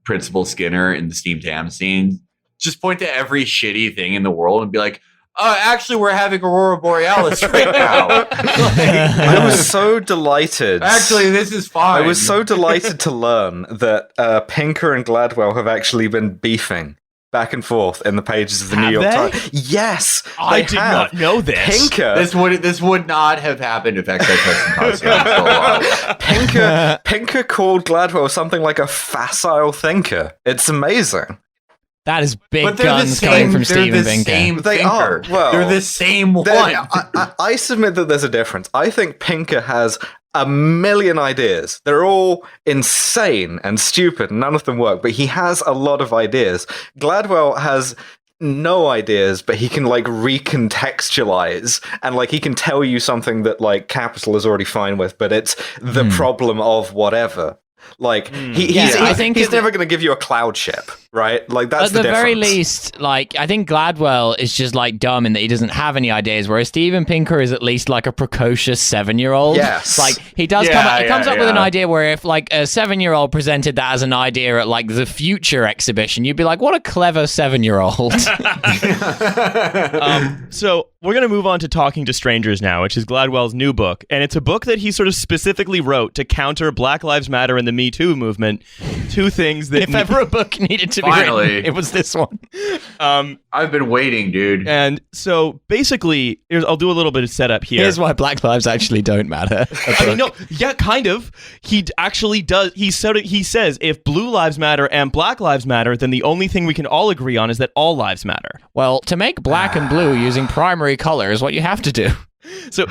Principal Skinner in the steamed ham scene. Just point to every shitty thing in the world and be like, actually we're having Aurora Borealis right now. I was so delighted. Actually, this is fine. I was so delighted to learn that Pinker and Gladwell have actually been beefing back and forth in the pages of the New York Times. Yes, I did not know this. Pinker, this would not have happened if XXX was still alive. Pinker called Gladwell something like a facile thinker. It's amazing. That is big guns coming from Steven Pinker. They are. Well, they're the same one. I submit that there's a difference. I think Pinker has a million ideas. They're all insane and stupid, and none of them work, but he has a lot of ideas. Gladwell has no ideas, but he can like recontextualize, and like he can tell you something that like Capital is already fine with, but it's the problem of whatever. Like he's never going to give you a cloud ship, right? Like that's the difference. At the very least, like I think Gladwell is just like dumb in that he doesn't have any ideas, whereas Steven Pinker is at least like a precocious 7-year-old. Yes, like he does comes up with an idea where if like a 7-year-old presented that as an idea at like the Future exhibition, you'd be like, what a clever 7-year-old. So we're going to move on to Talking to Strangers now, which is Gladwell's new book, and it's a book that he sort of specifically wrote to counter Black Lives Matter and the Me Too movement. Two things that if ever a book needed to be written, it was this one. I've been waiting, dude. And so basically, I'll do a little bit of setup here. Here's why Black lives actually don't matter. I mean, no, yeah, kind of. He actually does. He says if blue lives matter and Black lives matter, then the only thing we can all agree on is that all lives matter. Well, to make black and blue using primary color is what you have to do. So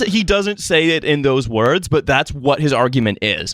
he doesn't say it in those words, but that's what his argument is.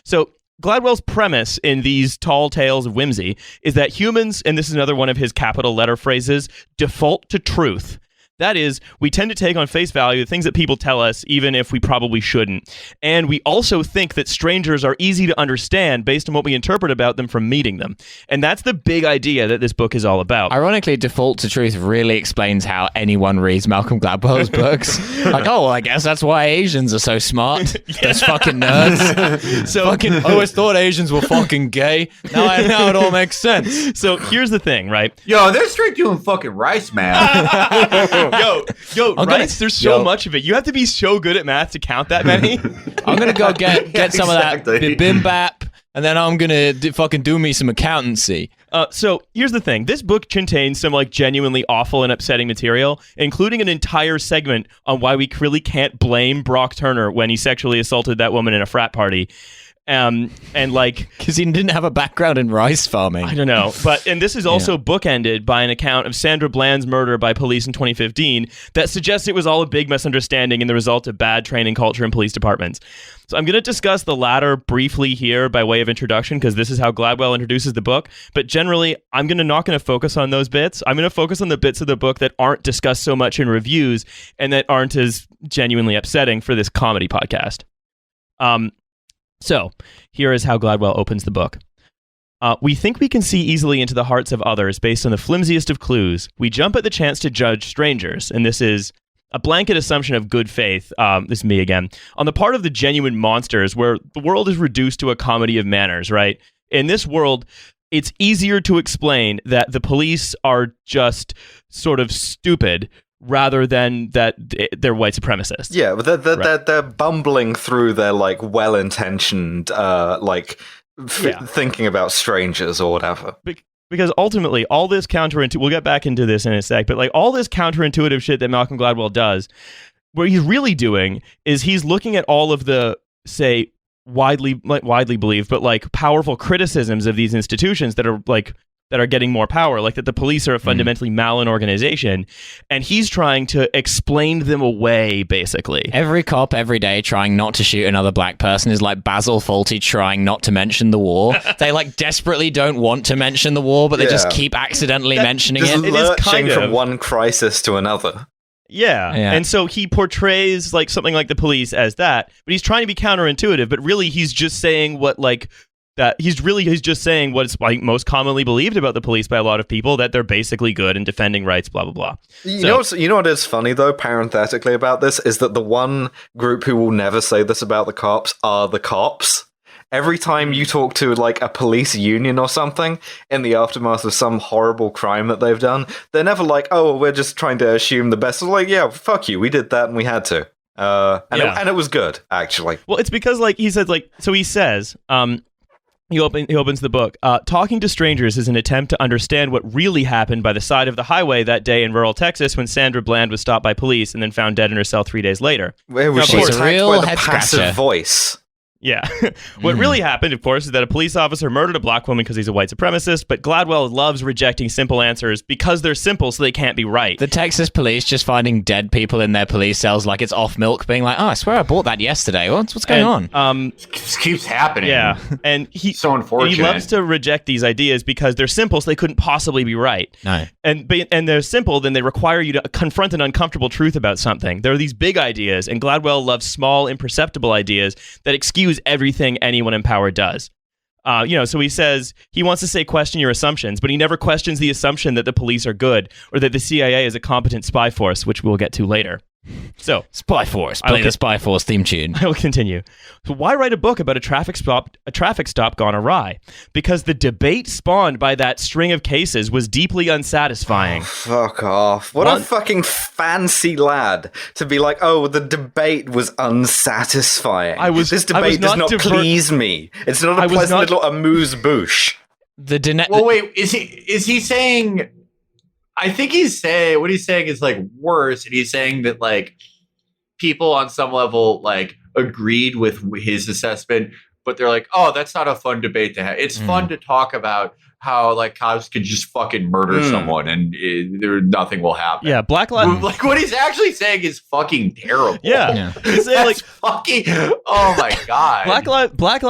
So Gladwell's premise in these tall tales of whimsy is that humans, and this is another one of his capital letter phrases, default to truth. That is, we tend to take on face value the things that people tell us, even if we probably shouldn't. And we also think that strangers are easy to understand based on what we interpret about them from meeting them. And that's the big idea that this book is all about. Ironically, default to truth really explains how anyone reads Malcolm Gladwell's books. Like, oh, well, I guess that's why Asians are so smart. Those fucking nerds. I always thought Asians were fucking gay. Now it all makes sense. So here's the thing, right? Yo, they're straight doing fucking rice, man. Rice, there's so much of it. You have to be so good at math to count that many. I'm going to go get some of that bibimbap, and then I'm going to fucking do me some accountancy. So here's the thing. This book contains some like genuinely awful and upsetting material, including an entire segment on why we really can't blame Brock Turner when he sexually assaulted that woman in a frat party. And like, because he didn't have a background in rice farming. I don't know, and this is also bookended by an account of Sandra Bland's murder by police in 2015 that suggests it was all a big misunderstanding and the result of bad training culture in police departments. So I'm going to discuss the latter briefly here by way of introduction, because this is how Gladwell introduces the book. But generally, I'm not going to focus on those bits. I'm going to focus on the bits of the book that aren't discussed so much in reviews and that aren't as genuinely upsetting for this comedy podcast. So, here is how Gladwell opens the book. We think we can see easily into the hearts of others based on the flimsiest of clues. We jump at the chance to judge strangers, and this is a blanket assumption of good faith, this is me again, on the part of the genuine monsters where the world is reduced to a comedy of manners, right? In this world, it's easier to explain that the police are just sort of stupid rather than that they're white supremacists. Yeah, but they're bumbling through their like well-intentioned thinking about strangers or whatever. Because ultimately, all this counterintuitive, we'll get back into this in a sec, but like all this counterintuitive shit that Malcolm Gladwell does, what he's really doing is he's looking at all of the, say, widely believed, but like powerful criticisms of these institutions that are getting more power, like that the police are a fundamentally malign organization, and he's trying to explain them away, basically. Every cop every day trying not to shoot another black person is like Basil Fawlty trying not to mention the war. They like desperately don't want to mention the war, but they just keep accidentally mentioning just it. Lurching from one crisis to another. Yeah. And so he portrays like something like the police as that, but he's trying to be counterintuitive, but really he's just saying what like that he's just saying what's like most commonly believed about the police by a lot of people, that they're basically good and defending rights, blah blah blah. You know what is funny though, parenthetically about this, is that the one group who will never say this about the cops are the cops. Every time you talk to like a police union or something in the aftermath of some horrible crime that they've done, they're never like, oh, we're just trying to assume the best. It's like, yeah, fuck you, we did that and we had to. And it was good, actually. Well, it's because like he said, like, so he says, he opens the book. Talking to strangers is an attempt to understand what really happened by the side of the highway that day in rural Texas when Sandra Bland was stopped by police and then found dead in her cell 3 days later. Where was she attacked by the passive voice? Yeah. What really happened, of course, is that a police officer murdered a black woman because he's a white supremacist, but Gladwell loves rejecting simple answers because they're simple so they can't be right. The Texas police just finding dead people in their police cells like it's off milk, being like, oh, I swear I bought that yesterday. What's going on? This keeps happening. Yeah. And so unfortunate. He loves to reject these ideas because they're simple so they couldn't possibly be right. No. And they're simple, then they require you to confront an uncomfortable truth about something. There are these big ideas, and Gladwell loves small, imperceptible ideas that excuse everything anyone in power does. So he says he wants to say question your assumptions, but he never questions the assumption that the police are good or that the CIA is a competent spy force, which we'll get to later. So, Spy Force. Play the Spy Force theme tune. I will continue. So why write a book about a traffic stop gone awry? Because the debate spawned by that string of cases was deeply unsatisfying. Oh, fuck off. What a fucking fancy lad to be like, oh, the debate was unsatisfying. This debate does not please me. It's not a pleasant little amuse-bouche. Well, wait, is he saying... I think what he's saying is like worse, and he's saying that like people on some level like agreed with his assessment, but they're like, oh, that's not a fun debate to have. It's fun to talk about how like cops could just fucking murder someone and nothing will happen. Yeah, Black Lives... Like what he's actually saying is fucking terrible. Yeah. He's saying like fucking... Oh my God. Black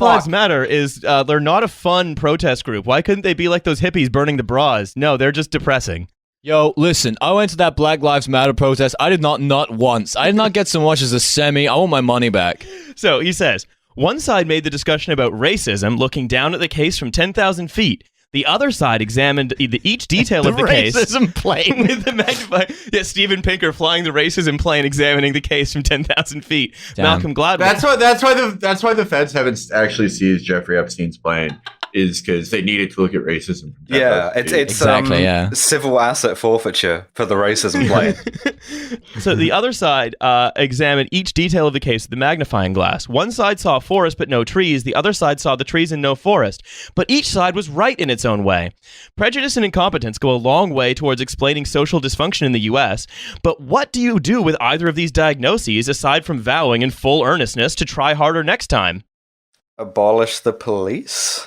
Lives Matter is they're not a fun protest group. Why couldn't they be like those hippies burning the bras? No, they're just depressing. Yo, listen, I went to that Black Lives Matter protest. I did not nut once. I did not get so much as a semi. I want my money back. So he says, one side made the discussion about racism looking down at the case from 10,000 feet. The other side examined each detail of the case. Racism plane. With the magnifier. Yeah, Steven Pinker flying the racism plane, examining the case from 10,000 feet. Damn. Malcolm Gladwell. That's why the feds haven't actually seized Jeffrey Epstein's plane. Is because they needed to look at racism. It's civil asset forfeiture for the racism plane. So the other side examined each detail of the case with the magnifying glass. One side saw a forest but no trees. The other side saw the trees and no forest. But each side was right in its own way. Prejudice and incompetence go a long way towards explaining social dysfunction in the U.S. But what do you do with either of these diagnoses aside from vowing in full earnestness to try harder next time? Abolish the police?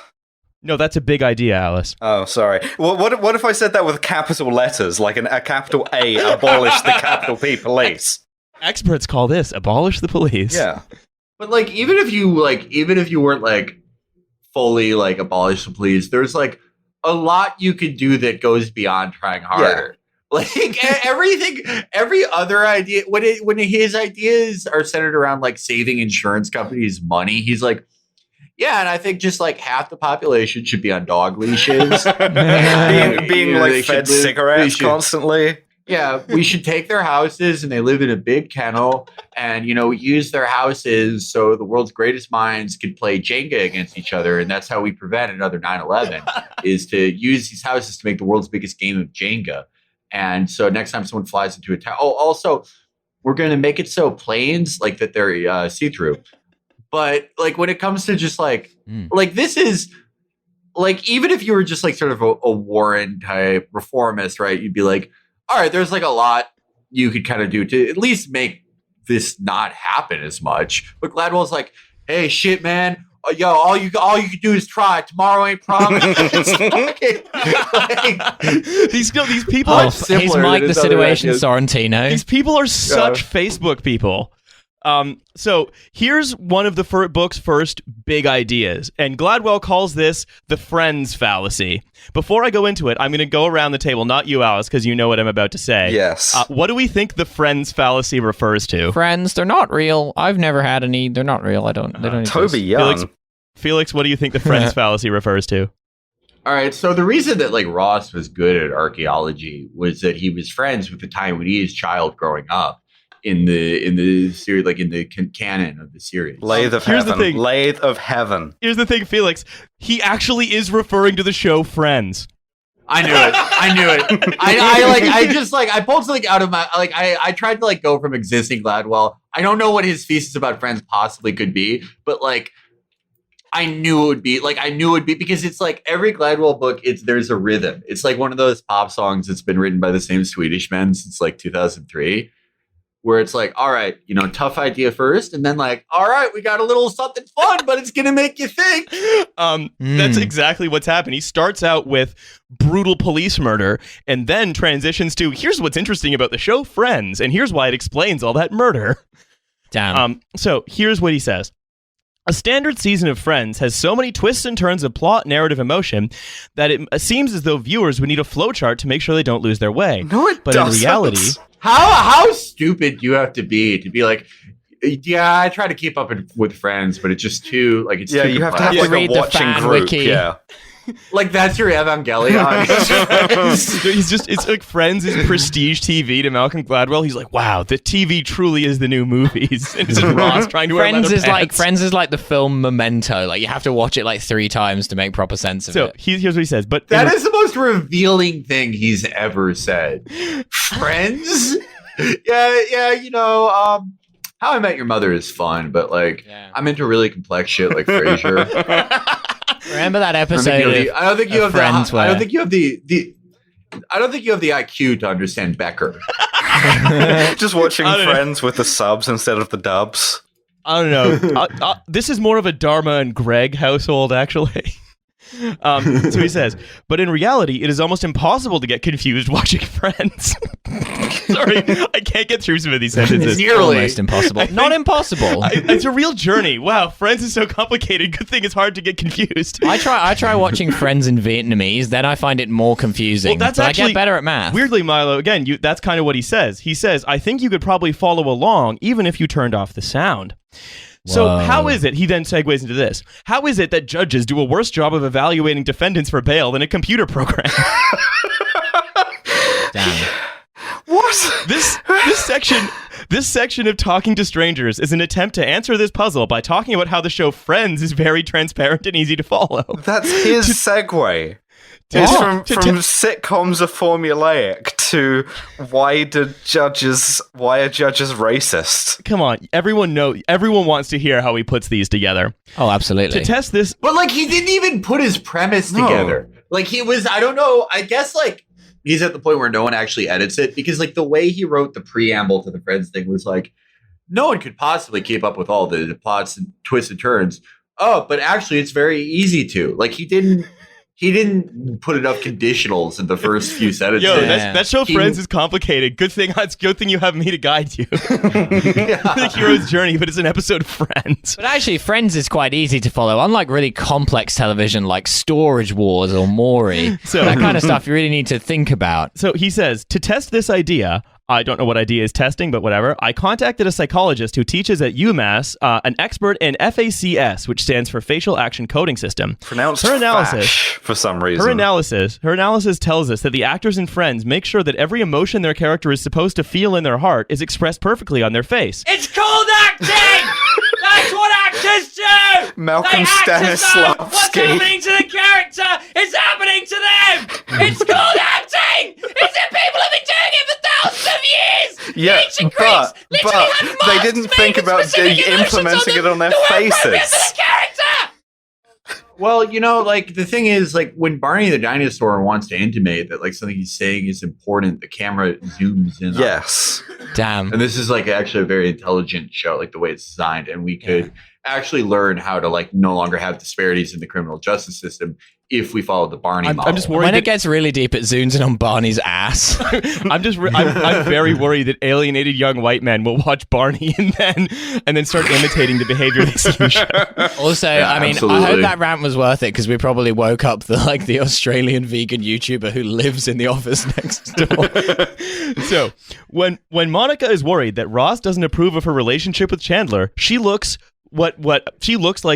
No, that's a big idea, Alice. Oh, sorry. What if I said that with capital letters, like a capital A, abolish the capital P police? Experts call this abolish the police. Yeah. But like even if you weren't like fully like abolish the police, there's like a lot you could do that goes beyond trying harder. Like every other idea, when his ideas are centered around like saving insurance companies money, he's like, yeah, and I think just like half the population should be on dog leashes, being like fed cigarettes constantly. Yeah, we should take their houses and they live in a big kennel, and we use their houses so the world's greatest minds could play Jenga against each other, and that's how we prevent another 9/11 is to use these houses to make the world's biggest game of Jenga. And so next time someone flies into a town, also we're going to make it so planes like that they're see-through. But like when it comes to just like this is like, even if you were just like sort of a Warren type reformist, right? You'd be like, all right, there's like a lot you could kind of do to at least make this not happen as much. But Gladwell's like, hey, shit, man. Yo, all you can do is try. Tomorrow ain't promised. These people are similar. He's Mike the Situation Sorrentino. These people are such Facebook people. So here's one of the book's first big ideas, and Gladwell calls this the friends fallacy. Before I go into it, I'm going to go around the table, not you, Alice, because you know what I'm about to say. Yes. What do we think the friends fallacy refers to? Friends, they're not real. I've never had any. They're not real. They don't Toby Young. Felix, what do you think the friends fallacy refers to? All right, so the reason that like Ross was good at archaeology was that he was friends with the Taiwanese child growing up in the series, like in the canon of the series. Lathe of heaven. Here's the thing, Felix. He actually is referring to the show Friends. I knew it. I pulled something out of my, like, I tried to like go from existing Gladwell. I don't know what his thesis about Friends possibly could be, but like, I knew it would be because it's like every Gladwell book, there's a rhythm. It's like one of those pop songs that's been written by the same Swedish men since like 2003. Where it's like, all right, tough idea first, and then like, all right, we got a little something fun, but it's gonna make you think. That's exactly what's happened. He starts out with brutal police murder, and then transitions to here's what's interesting about the show Friends, and here's why it explains all that murder. Damn. So here's what he says. A standard season of Friends has so many twists and turns of plot, narrative, emotion that it seems as though viewers would need a flowchart to make sure they don't lose their way. No, it but doesn't. In reality, how stupid do you have to be like, yeah, I try to keep up with Friends, but it's just too like it's too you have to have like read a watching group. Wiki. Yeah. Like that's your Evangelion. It's like Friends is prestige TV to Malcolm Gladwell. He's like, wow, the TV truly is the new movies. And it's just Ross trying to wear leather pants. Friends is like the film Memento. Like you have to watch it like 3 times to make proper sense of it. So here's what he says. But that is the most revealing thing he's ever said. Friends? Yeah, How I Met Your Mother is fun, but like I'm into really complex shit like Frasier. Remember that episode? I don't think you have Friends. I don't think you have the IQ to understand Becker. Just watching Friends with the subs instead of the dubs. I don't know. This is more of a Dharma and Greg household, actually. So he says, but in reality, it is almost impossible to get confused watching Friends. Sorry, I can't get through some of these sentences. Nearly. Almost impossible. Not impossible. It's a real journey. Wow, Friends is so complicated. Good thing it's hard to get confused. I try watching Friends in Vietnamese, then I find it more confusing. Well, but I get better at math. Weirdly, Milo, again, that's kind of what he says. He says, I think you could probably follow along even if you turned off the sound. So how is it, he then segues into this, how is it that judges do a worse job of evaluating defendants for bail than a computer program? Damn. What? This section of Talking to Strangers is an attempt to answer this puzzle by talking about how the show Friends is very transparent and easy to follow. That's his segue. It's from sitcoms are formulaic to why are judges racist? Come on, everyone wants to hear how he puts these together. Oh, absolutely. To test this, but like he didn't even put his premise together. Like he was, I don't know. I guess like he's at the point where no one actually edits it because like the way he wrote the preamble to the Friends thing was like no one could possibly keep up with all the plots and twists and turns. Oh, but actually, it's very easy to. Like he didn't he didn't put enough conditionals in the first few sentences. Yo, that show Friends is complicated. Good thing you have me to guide you. The hero's journey, but it's an episode of Friends. But actually, Friends is quite easy to follow. Unlike really complex television like Storage Wars or Maury, so that kind of stuff you really need to think about. So he says, to test this idea, I don't know what idea is testing, but whatever. I contacted a psychologist who teaches at UMass, an expert in FACS, which stands for Facial Action Coding System. Pronounced fash for some reason. Her analysis tells us that the actors in Friends make sure that every emotion their character is supposed to feel in their heart is expressed perfectly on their face. It's called acting! That's what actors do! Malcolm Stanislavski. What's happening to the character is happening to them! It's called acting! It's that people have been doing it for thousands of years! Yeah, Ancient Greeks literally had but marks they didn't think made about specific emotions implementing it on their that were appropriate faces. for the character! Well, like the thing is, like when Barney the dinosaur wants to intimate that like something he's saying is important, the camera zooms in. Yes. Damn. And this is like actually a very intelligent show, like the way it's designed, and we could actually learn how to like no longer have disparities in the criminal justice system if we follow the Barney model. I'm just worried When it gets really deep, it zooms in on Barney's ass. I'm very worried that alienated young white men will watch Barney and then start imitating the behavior they see in the show. Also, Yeah, I mean, absolutely. I hope that rant was worth it because we probably woke up the Australian vegan YouTuber who lives in the office next door. So when Monica is worried that Ross doesn't approve of her relationship with Chandler, she looks like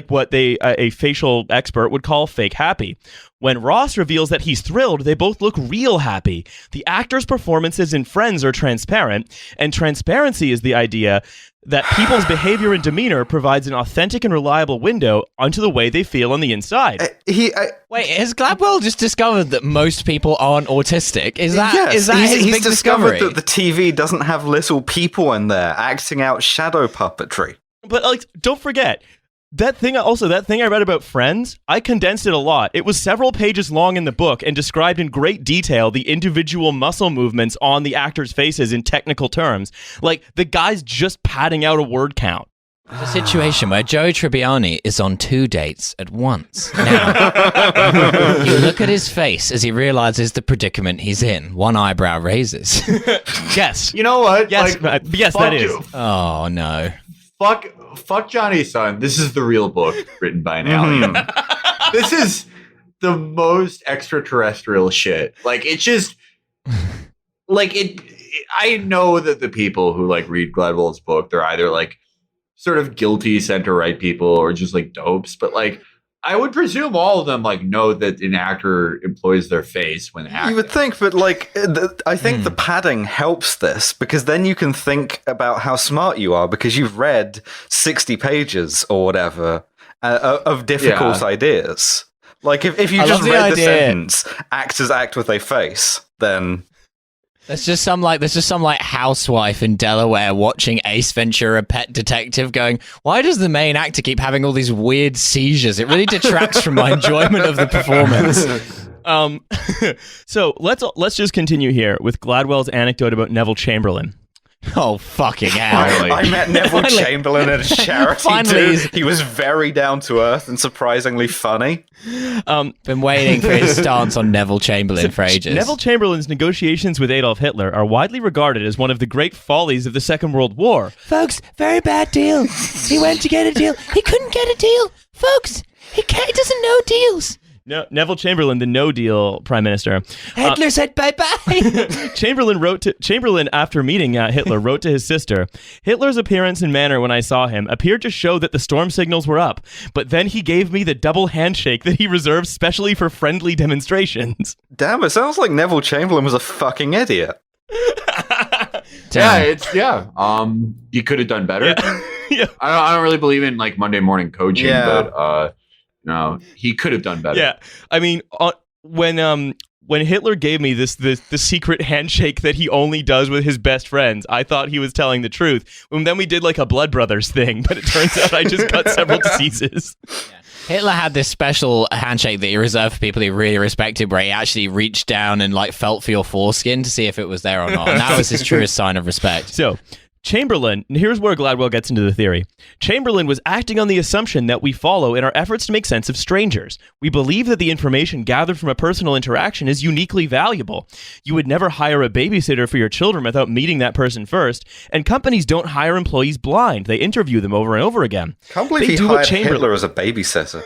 what a facial expert would call fake happy. When Ross reveals that he's thrilled, they both look real happy. The actors' performances in Friends are transparent, and transparency is the idea that people's behavior and demeanor provides an authentic and reliable window onto the way they feel on the inside. Wait, has Gladwell just discovered that most people aren't autistic? Is that his he's big discovered discovery? that the TV doesn't have little people in there acting out shadow puppetry. But like, don't forget that thing I read about Friends, I condensed it a lot. It was several pages long in the book and described in great detail the individual muscle movements on the actors' faces in technical terms. Like, the guy's just padding out a word count. A situation where Joe Tribbiani is on 2 dates at once. Now, you look at his face as he realizes the predicament he's in. One eyebrow raises. Yes. You know what? Yes, yes, that is. Oh, no. Fuck Johnny's son. This is the real book written by an alien. This is the most extraterrestrial shit. Like, it's just like it. I know that the people who like read Gladwell's book, they're either like sort of guilty center right people or just like dopes. But like, I would presume all of them like know that an actor employs their face when acting. You would think, but like, I think the padding helps this because then you can think about how smart you are because you've read 60 pages or whatever of difficult ideas. Like, if you just read the sentence, actors act with their face, then... There's just some housewife in Delaware watching Ace Ventura: Pet Detective going, why does the main actor keep having all these weird seizures? It really detracts from my enjoyment of the performance. So let's just continue here with Gladwell's anecdote about Neville Chamberlain. Oh, fucking hell. I met Neville Chamberlain at a charity too. He was very down to earth and surprisingly funny. Been waiting for his stance on Neville Chamberlain for ages. Neville Chamberlain's negotiations with Adolf Hitler are widely regarded as one of the great follies of the Second World War. Folks, very bad deal. He went to get a deal. He couldn't get a deal. Folks, he doesn't know deals. No, Neville Chamberlain, the no-deal prime minister. Hitler said bye-bye. Chamberlain, after meeting Hitler, wrote to his sister, Hitler's appearance and manner when I saw him appeared to show that the storm signals were up, but then he gave me the double handshake that he reserved specially for friendly demonstrations. Damn, it sounds like Neville Chamberlain was a fucking idiot. You could have done better. Yeah. I don't really believe in like Monday morning coaching, but no, he could have done better. Yeah, I mean, when Hitler gave me the secret handshake that he only does with his best friends, I thought he was telling the truth. And then we did like a Blood Brothers thing, but it turns out I just got several diseases. Yeah. Hitler had this special handshake that he reserved for people he really respected, where he actually reached down and like felt for your foreskin to see if it was there or not, and that was his truest sign of respect. So, Chamberlain, and here's where Gladwell gets into the theory. Chamberlain was acting on the assumption that we follow in our efforts to make sense of strangers. We believe that the information gathered from a personal interaction is uniquely valuable. You would never hire a babysitter for your children without meeting that person first, and companies don't hire employees blind. They interview them over and over again. Can't believe he hired Hitler as a babysitter.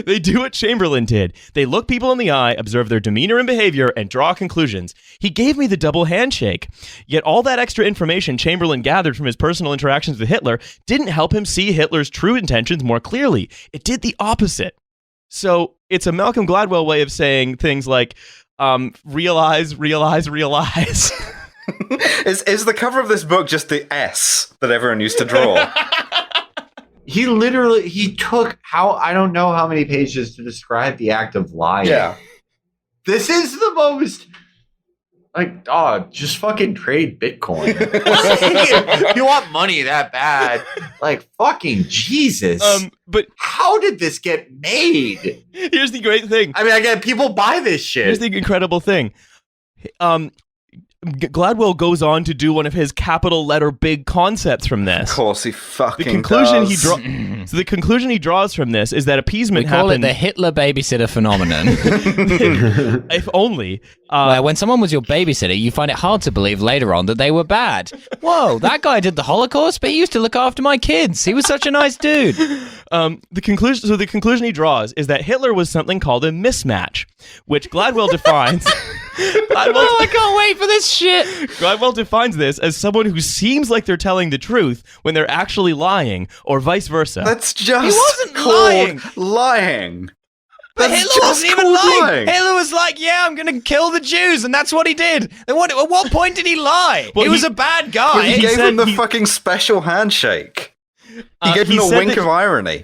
They do what Chamberlain did. They look people in the eye, observe their demeanor and behavior, and draw conclusions. He gave me the double handshake. Yet all that extra information Chamberlain gathered from his personal interactions with Hitler didn't help him see Hitler's true intentions more clearly. It did the opposite. So it's a Malcolm Gladwell way of saying things like, realize. Is the cover of this book just the S that everyone used to draw? He took I don't know how many pages to describe the act of lying. Yeah. This is the most, just fucking trade Bitcoin. You want money that bad. Like, fucking Jesus. But how did this get made? Here's the great thing. I mean, again, people buy this shit. Here's the incredible thing. Gladwell goes on to do one of his capital letter big concepts from this. Of course he fucking the conclusion does. So the conclusion he draws from this is that appeasement happened. We call it the Hitler babysitter phenomenon. If only. Where when someone was your babysitter, you find it hard to believe later on that they were bad. Whoa, that guy did the Holocaust, but he used to look after my kids. He was such a nice dude. The conclusion he draws is that Hitler was something called a mismatch, which Gladwell defines. I can't wait for this shit. Gladwell defines this as someone who seems like they're telling the truth when they're actually lying, or vice versa. That's just He wasn't called lying. But That's Hitler wasn't just even called lying. Hitler was like, yeah, I'm going to kill the Jews, and that's what he did. And at what point did he lie? Well, he was a bad guy. He gave him the fucking special handshake. He gave him a wink of irony.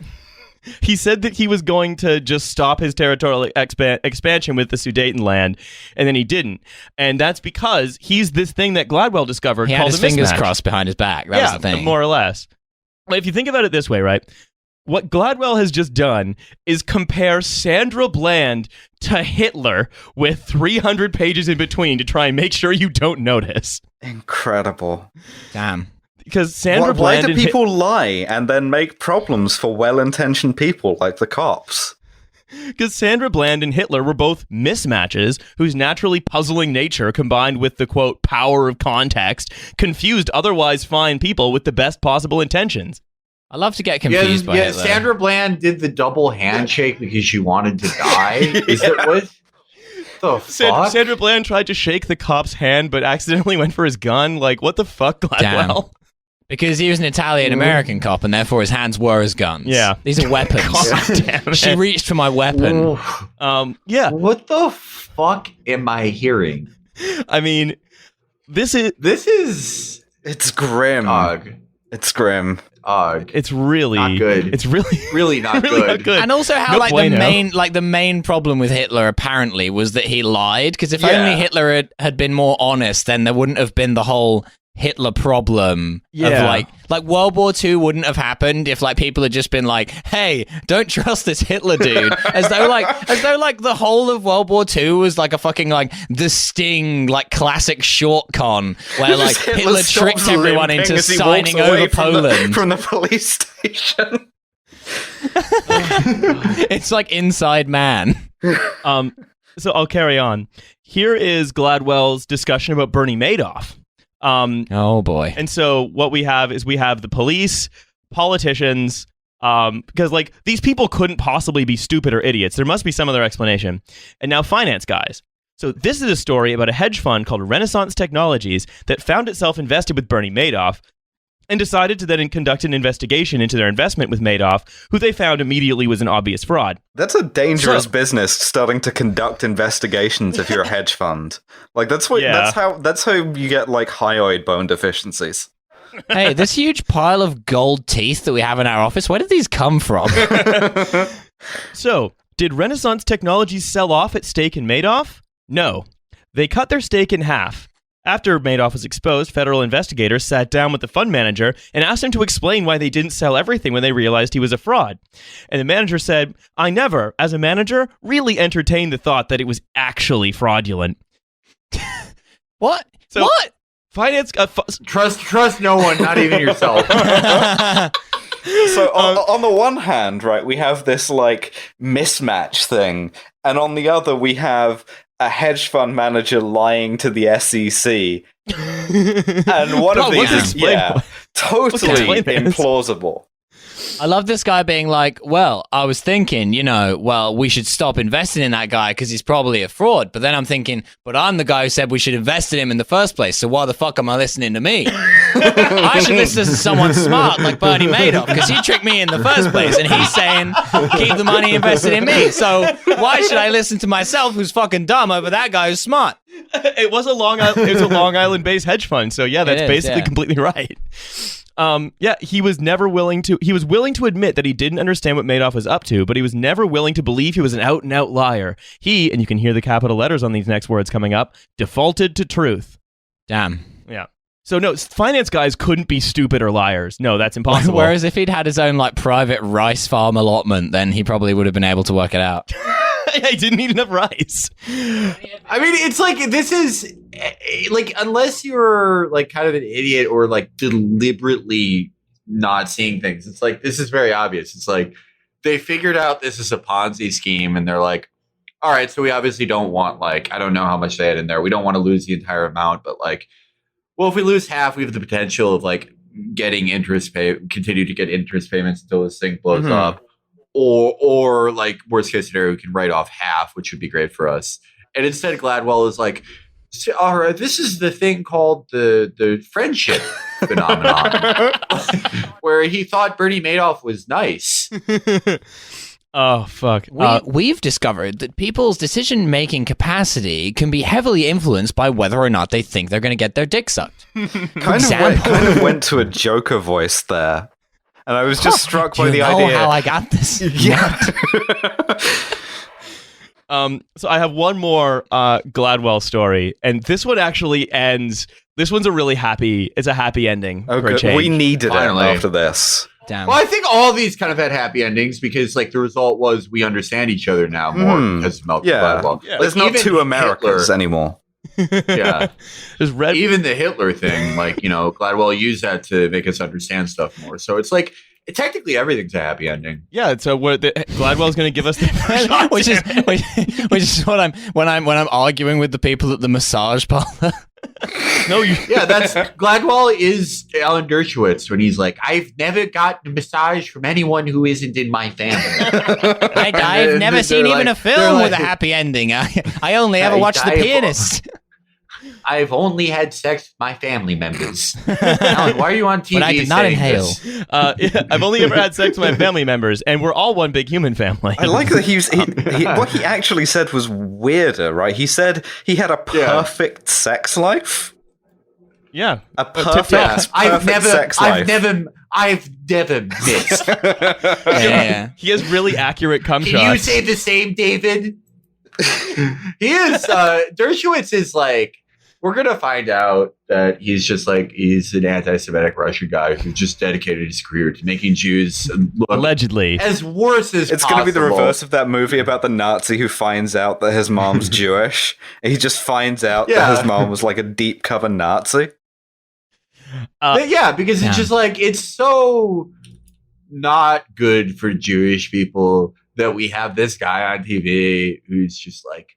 He said that he was going to just stop his territorial expansion with the Sudetenland, and then he didn't. And that's because he's this thing that Gladwell discovered He called had his a fingers mismatch. crossed behind his back. That was the thing. More or less. But if you think about it this way, right? What Gladwell has just done is compare Sandra Bland to Hitler with 300 pages in between to try and make sure you don't notice. Incredible. Damn. Because Sandra Why Bland do and people lie and then make problems for well-intentioned people like the cops? Because Sandra Bland and Hitler were both mismatches whose naturally puzzling nature combined with the, quote, power of context confused otherwise fine people with the best possible intentions. I love to get confused by Hitler. Sandra Bland did the double handshake because she wanted to die. Is it what? The fuck? Sandra Bland tried to shake the cop's hand but accidentally went for his gun. Like, what the fuck, Gladwell? Damn. Because he was an Italian-American cop, and therefore his hands were his guns. Yeah. These are weapons. God damn it. She reached for my weapon. Yeah. What the fuck am I hearing? I mean, this is... It's grim. It's grim. It's really... not good. It's really... Really not really good. not good. And also how No like bueno. the main problem with Hitler apparently was that he lied, because if only Hitler had been more honest, then there wouldn't have been the whole Hitler problem of like World War II wouldn't have happened if like people had just been like, hey, don't trust this Hitler dude, as though like the whole of World War II was like a fucking like The Sting like classic short con where like Hitler tricked everyone into signing over Poland from the police station. It's like Inside Man. So I'll carry on. Here is Gladwell's discussion about Bernie Madoff. Oh boy. And so what we have is the police, politicians, because like these people couldn't possibly be stupid or idiots. There must be some other explanation. And now finance guys. So this is a story about a hedge fund called Renaissance Technologies that found itself invested with Bernie Madoff and decided to then conduct an investigation into their investment with Madoff, who they found immediately was an obvious fraud. That's a dangerous business, starting to conduct investigations if you're a hedge fund. Like that's how you get like hyoid bone deficiencies. Hey, this huge pile of gold teeth that we have in our office, where did these come from? So, did Renaissance Technologies sell off its stake in Madoff? No. They cut their stake in half. After Madoff was exposed, federal investigators sat down with the fund manager and asked him to explain why they didn't sell everything when they realized he was a fraud. And the manager said, I never, as a manager, really entertained the thought that it was actually fraudulent. What? So, what? Finance. Trust no one, not even yourself. So on the one hand, right, we have this like mismatch thing, and on the other we have a hedge fund manager lying to the SEC, and one of these is totally implausible. I love this guy being like, well, I was thinking, we should stop investing in that guy because he's probably a fraud. But then I'm thinking, but I'm the guy who said we should invest in him in the first place. So why the fuck am I listening to me? I should listen to someone smart like Bernie Madoff because he tricked me in the first place. And he's saying, keep the money invested in me. So why should I listen to myself who's fucking dumb over that guy who's smart? It was a Long Island-based hedge fund. So yeah, that's basically completely right. He was willing to admit that he didn't understand what Madoff was up to, but he was never willing to believe he was an out-and-out liar. He, and you can hear the capital letters on these next words coming up, defaulted to truth. Damn. Yeah. So no, finance guys couldn't be stupid or liars. No, that's impossible. Whereas if he'd had his own like private rice farm allotment, then he probably would have been able to work it out. He didn't need enough rice. I mean, it's like, this is like, unless you're like kind of an idiot or like deliberately not seeing things, it's like, this is very obvious. It's like they figured out this is a Ponzi scheme and they're like, all right, so we obviously don't want like, I don't know how much they had in there. We don't want to lose the entire amount, but like, well, if we lose half, we have the potential of like getting continue to get interest payments until this thing blows up. Or like worst case scenario, we can write off half, which would be great for us. And instead, Gladwell is like, all right, this is the thing called the friendship phenomenon, where he thought Bernie Madoff was nice. Oh, fuck. We've discovered that people's decision-making capacity can be heavily influenced by whether or not they think they're going to get their dick sucked. Kind of went to a Joker voice there. And I was just struck by the idea. How I got this? Yeah. So I have one more Gladwell story, and this one actually ends. This one's a happy ending. Oh, for a good. change. We needed Finally. it after this. Damn. Well, I think all these kind of had happy endings because like the result was we understand each other now more because of Malcolm Gladwell. Yeah. There's not two Americas Hitler, anymore. Yeah. There's Even the Hitler thing, like, Gladwell used that to make us understand stuff more. So it's like, technically everything's a happy ending. Yeah, so Gladwell's going to give us the which is what when I'm arguing with the people at the massage parlor. That's Gladwell is Alan Dershowitz when he's like, I've never gotten a massage from anyone who isn't in my family. I've never seen even a film with a happy ending. I only ever watched The Pianist. I've only had sex with my family members. Alan, why are you on TV? But I did not inhale. I've only ever had sex with my family members, and we're all one big human family. I like that what he actually said was weirder, right? He said he had a perfect sex life. Yeah, a perfect sex life. I've never missed. He has really accurate cum shots. Can you say the same, David? He is. Dershowitz is like. We're going to find out that he's an anti-Semitic Russian guy who just dedicated his career to making Jews look allegedly as worse as it's possible. Going to be the reverse of that movie about the Nazi who finds out that his mom's Jewish. He just finds out that his mom was like a deep cover Nazi. Because it's just like, it's so not good for Jewish people that we have this guy on TV who's just like,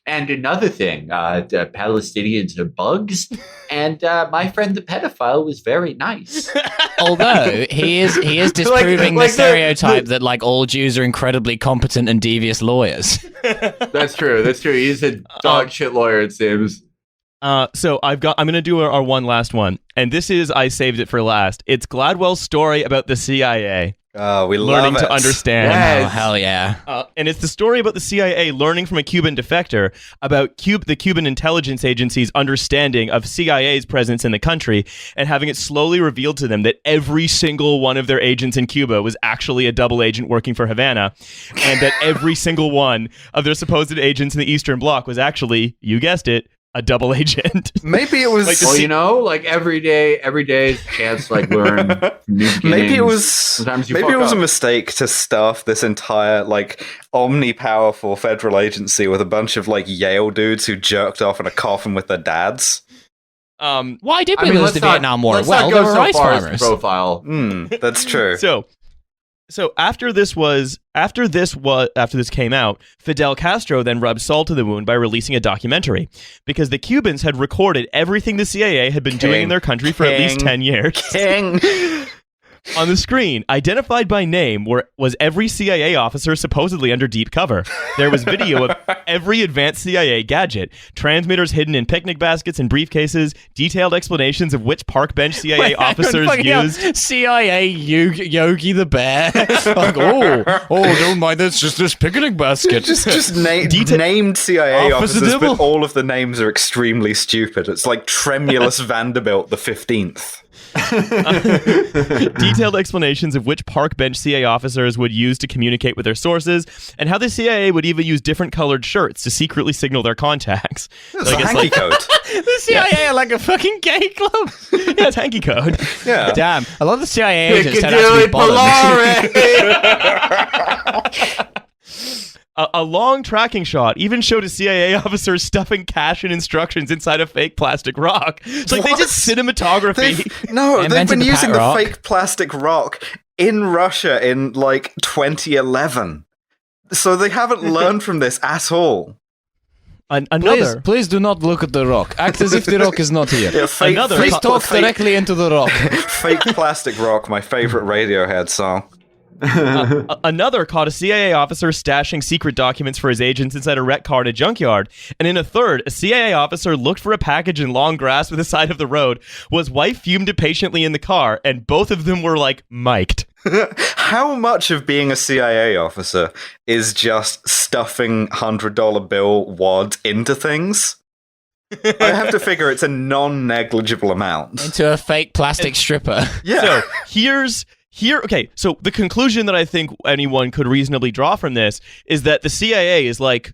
and another thing, Palestinians are bugs, and my friend the pedophile was very nice. Although he is disproving the stereotype that like all Jews are incredibly competent and devious lawyers. That's true. He's a dog shit lawyer, it seems. So I'm going to do our one last one, and this is I saved it for last. It's Gladwell's story about the CIA. Oh, we learning love it. to understand. Yes. Oh, hell yeah. And it's the story about the CIA learning from a Cuban defector about the Cuban intelligence agency's understanding of CIA's presence in the country and having it slowly revealed to them that every single one of their agents in Cuba was actually a double agent working for Havana, and that every single one of their supposed agents in the Eastern Bloc was actually, you guessed it, a double agent. Maybe it was every day is a chance to learn from new beginnings. Maybe it was a mistake to staff this entire omni-powerful federal agency with a bunch of Yale dudes who jerked off in a coffin with their dads. Why did we lose the Vietnam War? Well, there were rice farmers. Profile. That's true. So after this came out, Fidel Castro then rubbed salt to the wound by releasing a documentary because the Cubans had recorded everything the CIA had been doing in their country for at least 10 years. On the screen, identified by name, was every CIA officer supposedly under deep cover. There was video of every advanced CIA gadget, transmitters hidden in picnic baskets and briefcases, detailed explanations of which park bench CIA officers used. CIA Yogi the Bear. Like, don't mind this, just this picnic basket. Just named CIA officers, but all of the names are extremely stupid. It's like Tremulous Vanderbilt the 15th. Detailed explanations of which park bench CIA officers would use to communicate with their sources, and how the CIA would even use different colored shirts to secretly signal their contacts. It's a hanky code. The CIA are like a fucking gay club. Yeah, it's hanky code. Yeah. Damn, a lot of the CIA agents turn out to be bottoms. A long tracking shot even showed a CIA officer stuffing cash and instructions inside a fake plastic rock. It's like they did cinematography. They've been using the fake plastic rock in Russia in like 2011. So they haven't learned from this at all. Please do not look at the rock. Act as if the rock is not here. Yeah, Please talk directly into the rock. Fake plastic rock, my favorite Radiohead song. Another caught a CIA officer stashing secret documents for his agents inside a wrecked car at a junkyard. And in a third, a CIA officer looked for a package in long grass by the side of the road. His wife fumed impatiently in the car, and both of them were like mic'd. How much of being a CIA officer is just stuffing $100 bill wads into things? I have to figure it's a non-negligible amount. Into a fake plastic stripper. Yeah. So so the conclusion that I think anyone could reasonably draw from this is that the CIA is like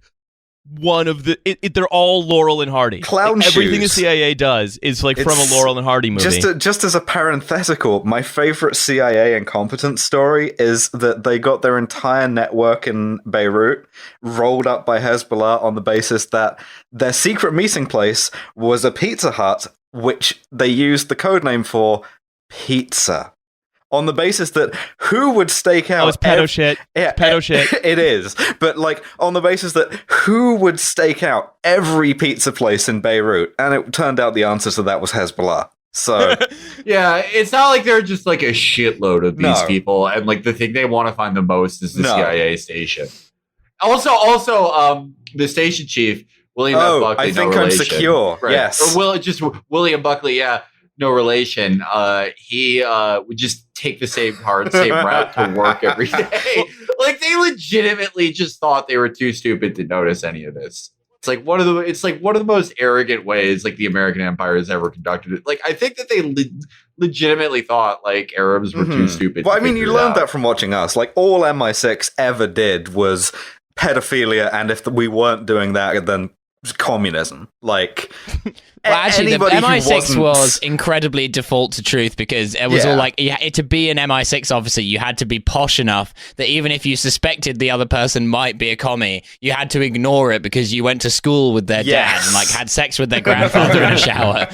one of the they're all Laurel and Hardy. Clown shoes. Everything the CIA does is like from a Laurel and Hardy movie. Just as a parenthetical, my favorite CIA incompetence story is that they got their entire network in Beirut rolled up by Hezbollah on the basis that their secret meeting place was a Pizza Hut, which they used the codename for Pizza. On the basis that who would stake out... Oh, it's pedo shit. Yeah, pedo shit. It is. But, like, on the basis that who would stake out every pizza place in Beirut? And it turned out the answer to that was Hezbollah. So... Yeah, it's not like they're just, like, a shitload of these people. And, like, the thing they want to find the most is the CIA station. Also, the station chief, William F. Buckley, I think I'm secure. Right. Yes. Or William Buckley, yeah. No relation. He would just take the same route to work every day. Like they legitimately just thought they were too stupid to notice any of this. It's like one of the most arrogant ways like the American Empire has ever conducted it. Like I think that they legitimately thought like Arabs were too stupid. Well, I mean, you learned that from watching us. Like all MI6 ever did was pedophilia, and if we weren't doing that, then communism. Like. Well, actually, the MI6 was incredibly default to truth because it was all like, to be an MI6 officer, you had to be posh enough that even if you suspected the other person might be a commie, you had to ignore it because you went to school with their dad and like had sex with their grandfather in a shower.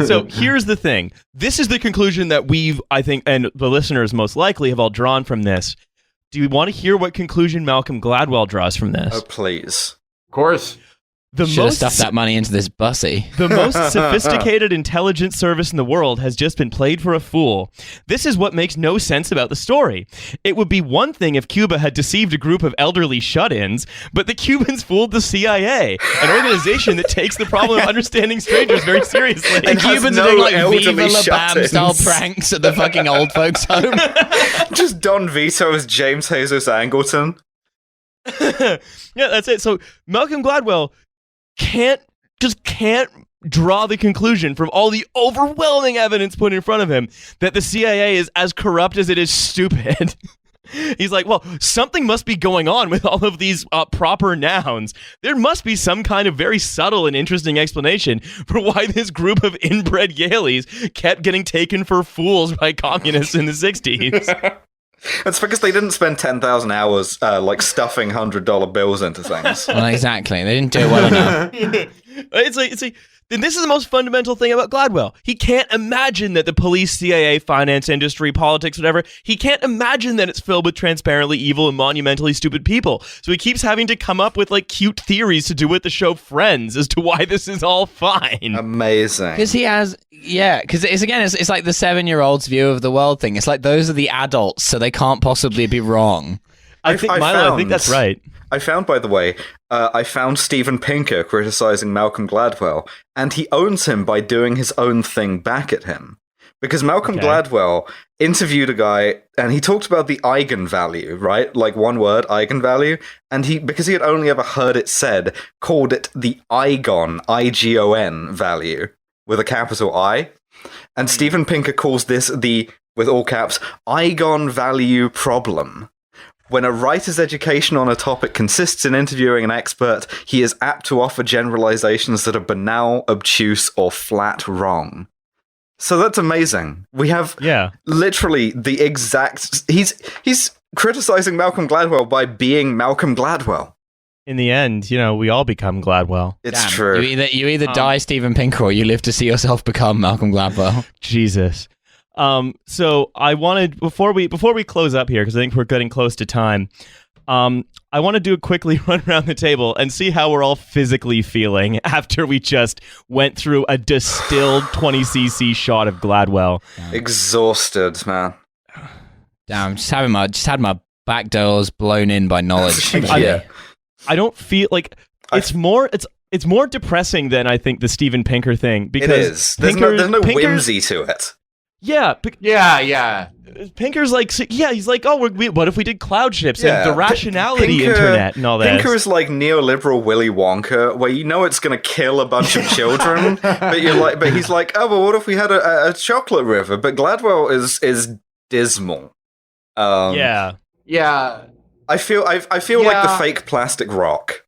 So here's the thing. This is the conclusion that I think, and the listeners most likely have all drawn from this. Do you want to hear what conclusion Malcolm Gladwell draws from this? Oh, please. Of course. Should have stuffed that money into this bussy. The most sophisticated intelligence service in the world has just been played for a fool. This is what makes no sense about the story. It would be one thing if Cuba had deceived a group of elderly shut-ins, but the Cubans fooled the CIA, an organization that takes the problem of understanding strangers very seriously. And Cubans are doing like Viva La Bam style pranks at the fucking old folks' home. Just Don Vito as James Jesus Angleton. Yeah, that's it. So Malcolm Gladwell can't draw the conclusion from all the overwhelming evidence put in front of him that the CIA is as corrupt as it is stupid. He's like, well, something must be going on with all of these proper nouns. There must be some kind of very subtle and interesting explanation for why this group of inbred Yaleys kept getting taken for fools by communists in the 60s. It's because they didn't spend 10,000 hours like stuffing $100 bills into things. Well, exactly. They didn't do it well enough. It's like, then this is the most fundamental thing about Gladwell. He can't imagine that the police, CIA, finance industry, politics, whatever, he can't imagine that it's filled with transparently evil and monumentally stupid people. So he keeps having to come up with like cute theories to do with the show Friends as to why this is all fine. Amazing. Because he has, because it's like the 7-year-old's view of the world thing. It's like those are the adults, so they can't possibly be wrong. I think that's right. I found, by the way, I found Steven Pinker criticizing Malcolm Gladwell, and he owns him by doing his own thing back at him. Because Malcolm Gladwell interviewed a guy, and he talked about the eigenvalue, right? Like one word, eigenvalue. And because he had only ever heard it said, called it the Igon, I-G-O-N value, with a capital I. And Steven Pinker calls this the, with all caps, Igon value problem. When a writer's education on a topic consists in interviewing an expert, he is apt to offer generalizations that are banal, obtuse, or flat wrong. So that's amazing. We have literally the exact... He's criticizing Malcolm Gladwell by being Malcolm Gladwell. In the end, we all become Gladwell. It's true. You either die Steven Pinker or you live to see yourself become Malcolm Gladwell. Jesus. So I wanted, before we close up here, because I think we're getting close to time, I want to do a quickly run around the table and see how we're all physically feeling after we just went through a distilled 20cc shot of Gladwell. Exhausted, man. Damn, just had my back doors blown in by knowledge. I don't feel like it's more depressing than I think the Steven Pinker thing, because it is. There's no whimsy to it. Yeah. Pinker's like, he's like, what if we did cloud ships and the rationality internet and all that? Pinker is like neoliberal Willy Wonka, where it's going to kill a bunch of children, but he's like, oh, well, what if we had a chocolate river? But Gladwell is dismal. Yeah. I feel like the fake plastic rock.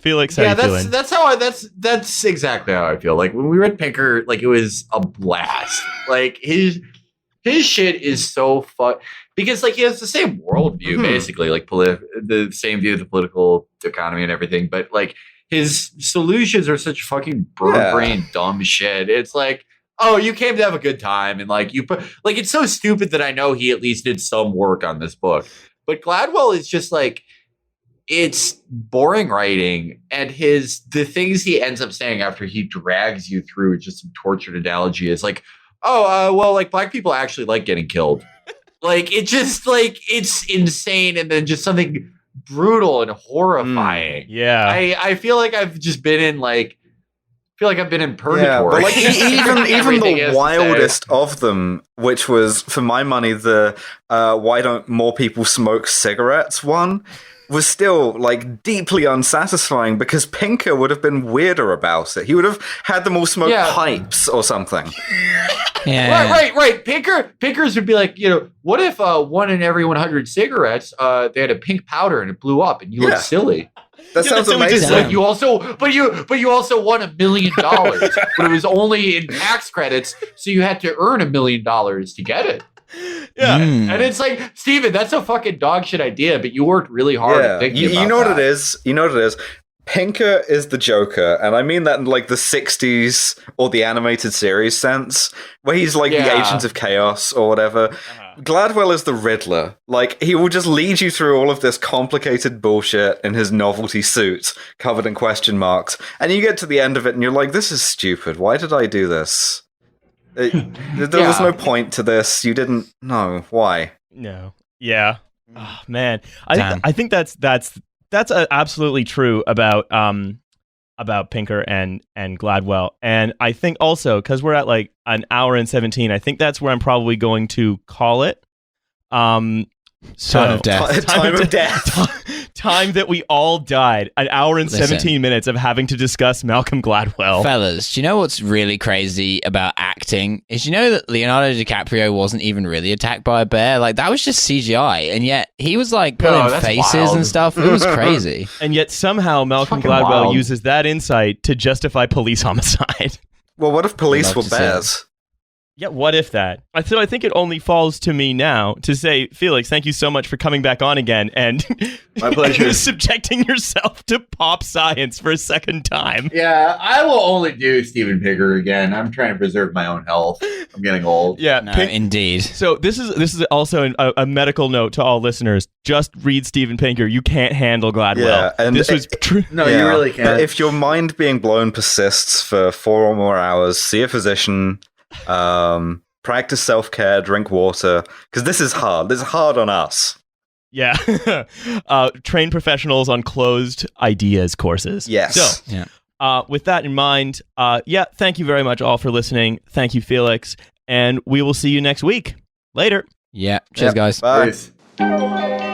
Felix, how you feeling? That's exactly how I feel. Like when we read Pinker, like it was a blast. Like his shit is so fun because like he has the same worldview basically, like the same view of the political economy and everything. But like his solutions are such fucking bird-brain dumb shit. It's like, oh, you came to have a good time, and like you put like it's so stupid that I know he at least did some work on this book. But Gladwell is just like, it's boring writing, and the things he ends up saying after he drags you through just some tortured analogy is like, well, like black people actually like getting killed. Like it just like it's insane, and then just something brutal and horrifying. I feel like I've just been in I've been in purgatory. Yeah, but like even the wildest of them, which was for my money the why don't more people smoke cigarettes one, was still like deeply unsatisfying because Pinker would have been weirder about it. He would have had them all smoke pipes or something. Right. Pinkers would be like, what if 1 in every 100 cigarettes they had a pink powder and it blew up and you looked silly? That sounds amazing. Like you also won $1 million, but it was only in tax credits, so you had to earn $1 million to get it. Yeah, and it's like, Steven, that's a fucking dog shit idea, but you worked really hard at thinking about You know what it is? Pinker is the Joker, and I mean that in like the 60s or the animated series sense, where he's like the agent of chaos or whatever. Gladwell is the Riddler. Like, he will just lead you through all of this complicated bullshit in his novelty suit, covered in question marks, and you get to the end of it and you're like, this is stupid. Why did I do this? There was no point to this. You didn't know. Why? No. Yeah. Oh, man. I think that's absolutely true about Pinker and Gladwell. And I think also, because we're at like an hour and 17, I think that's where I'm probably going to call it. Time of death. Time that we all died. An hour and 17 minutes of having to discuss Malcolm Gladwell. Fellas, do you know what's really crazy about acting? Is that Leonardo DiCaprio wasn't even really attacked by a bear? Like, that was just CGI. And yet he was like pulling faces and stuff. It was crazy. And yet somehow Malcolm Gladwell uses that insight to justify police homicide. Well, what if police were bears? Yeah, what if that? So I think it only falls to me now to say, Felix, thank you so much for coming back on again and My pleasure. subjecting yourself to pop science for a second time. Yeah, I will only do Steven Pinker again. I'm trying to preserve my own health. I'm getting old. Yeah, No, indeed. So this is also a medical note to all listeners. Just read Steven Pinker. You can't handle Gladwell. Yeah, and this was true. No, you really can't. If your mind being blown persists for 4 or more hours, see a physician. Practice self-care, drink water, because this is hard. This is hard on us. Yeah. Train professionals on closed ideas courses. Yes. So, with that in mind, thank you very much all for listening. Thank you, Felix. And we will see you next week. Later. Yeah. Cheers, guys. Bye. Peace.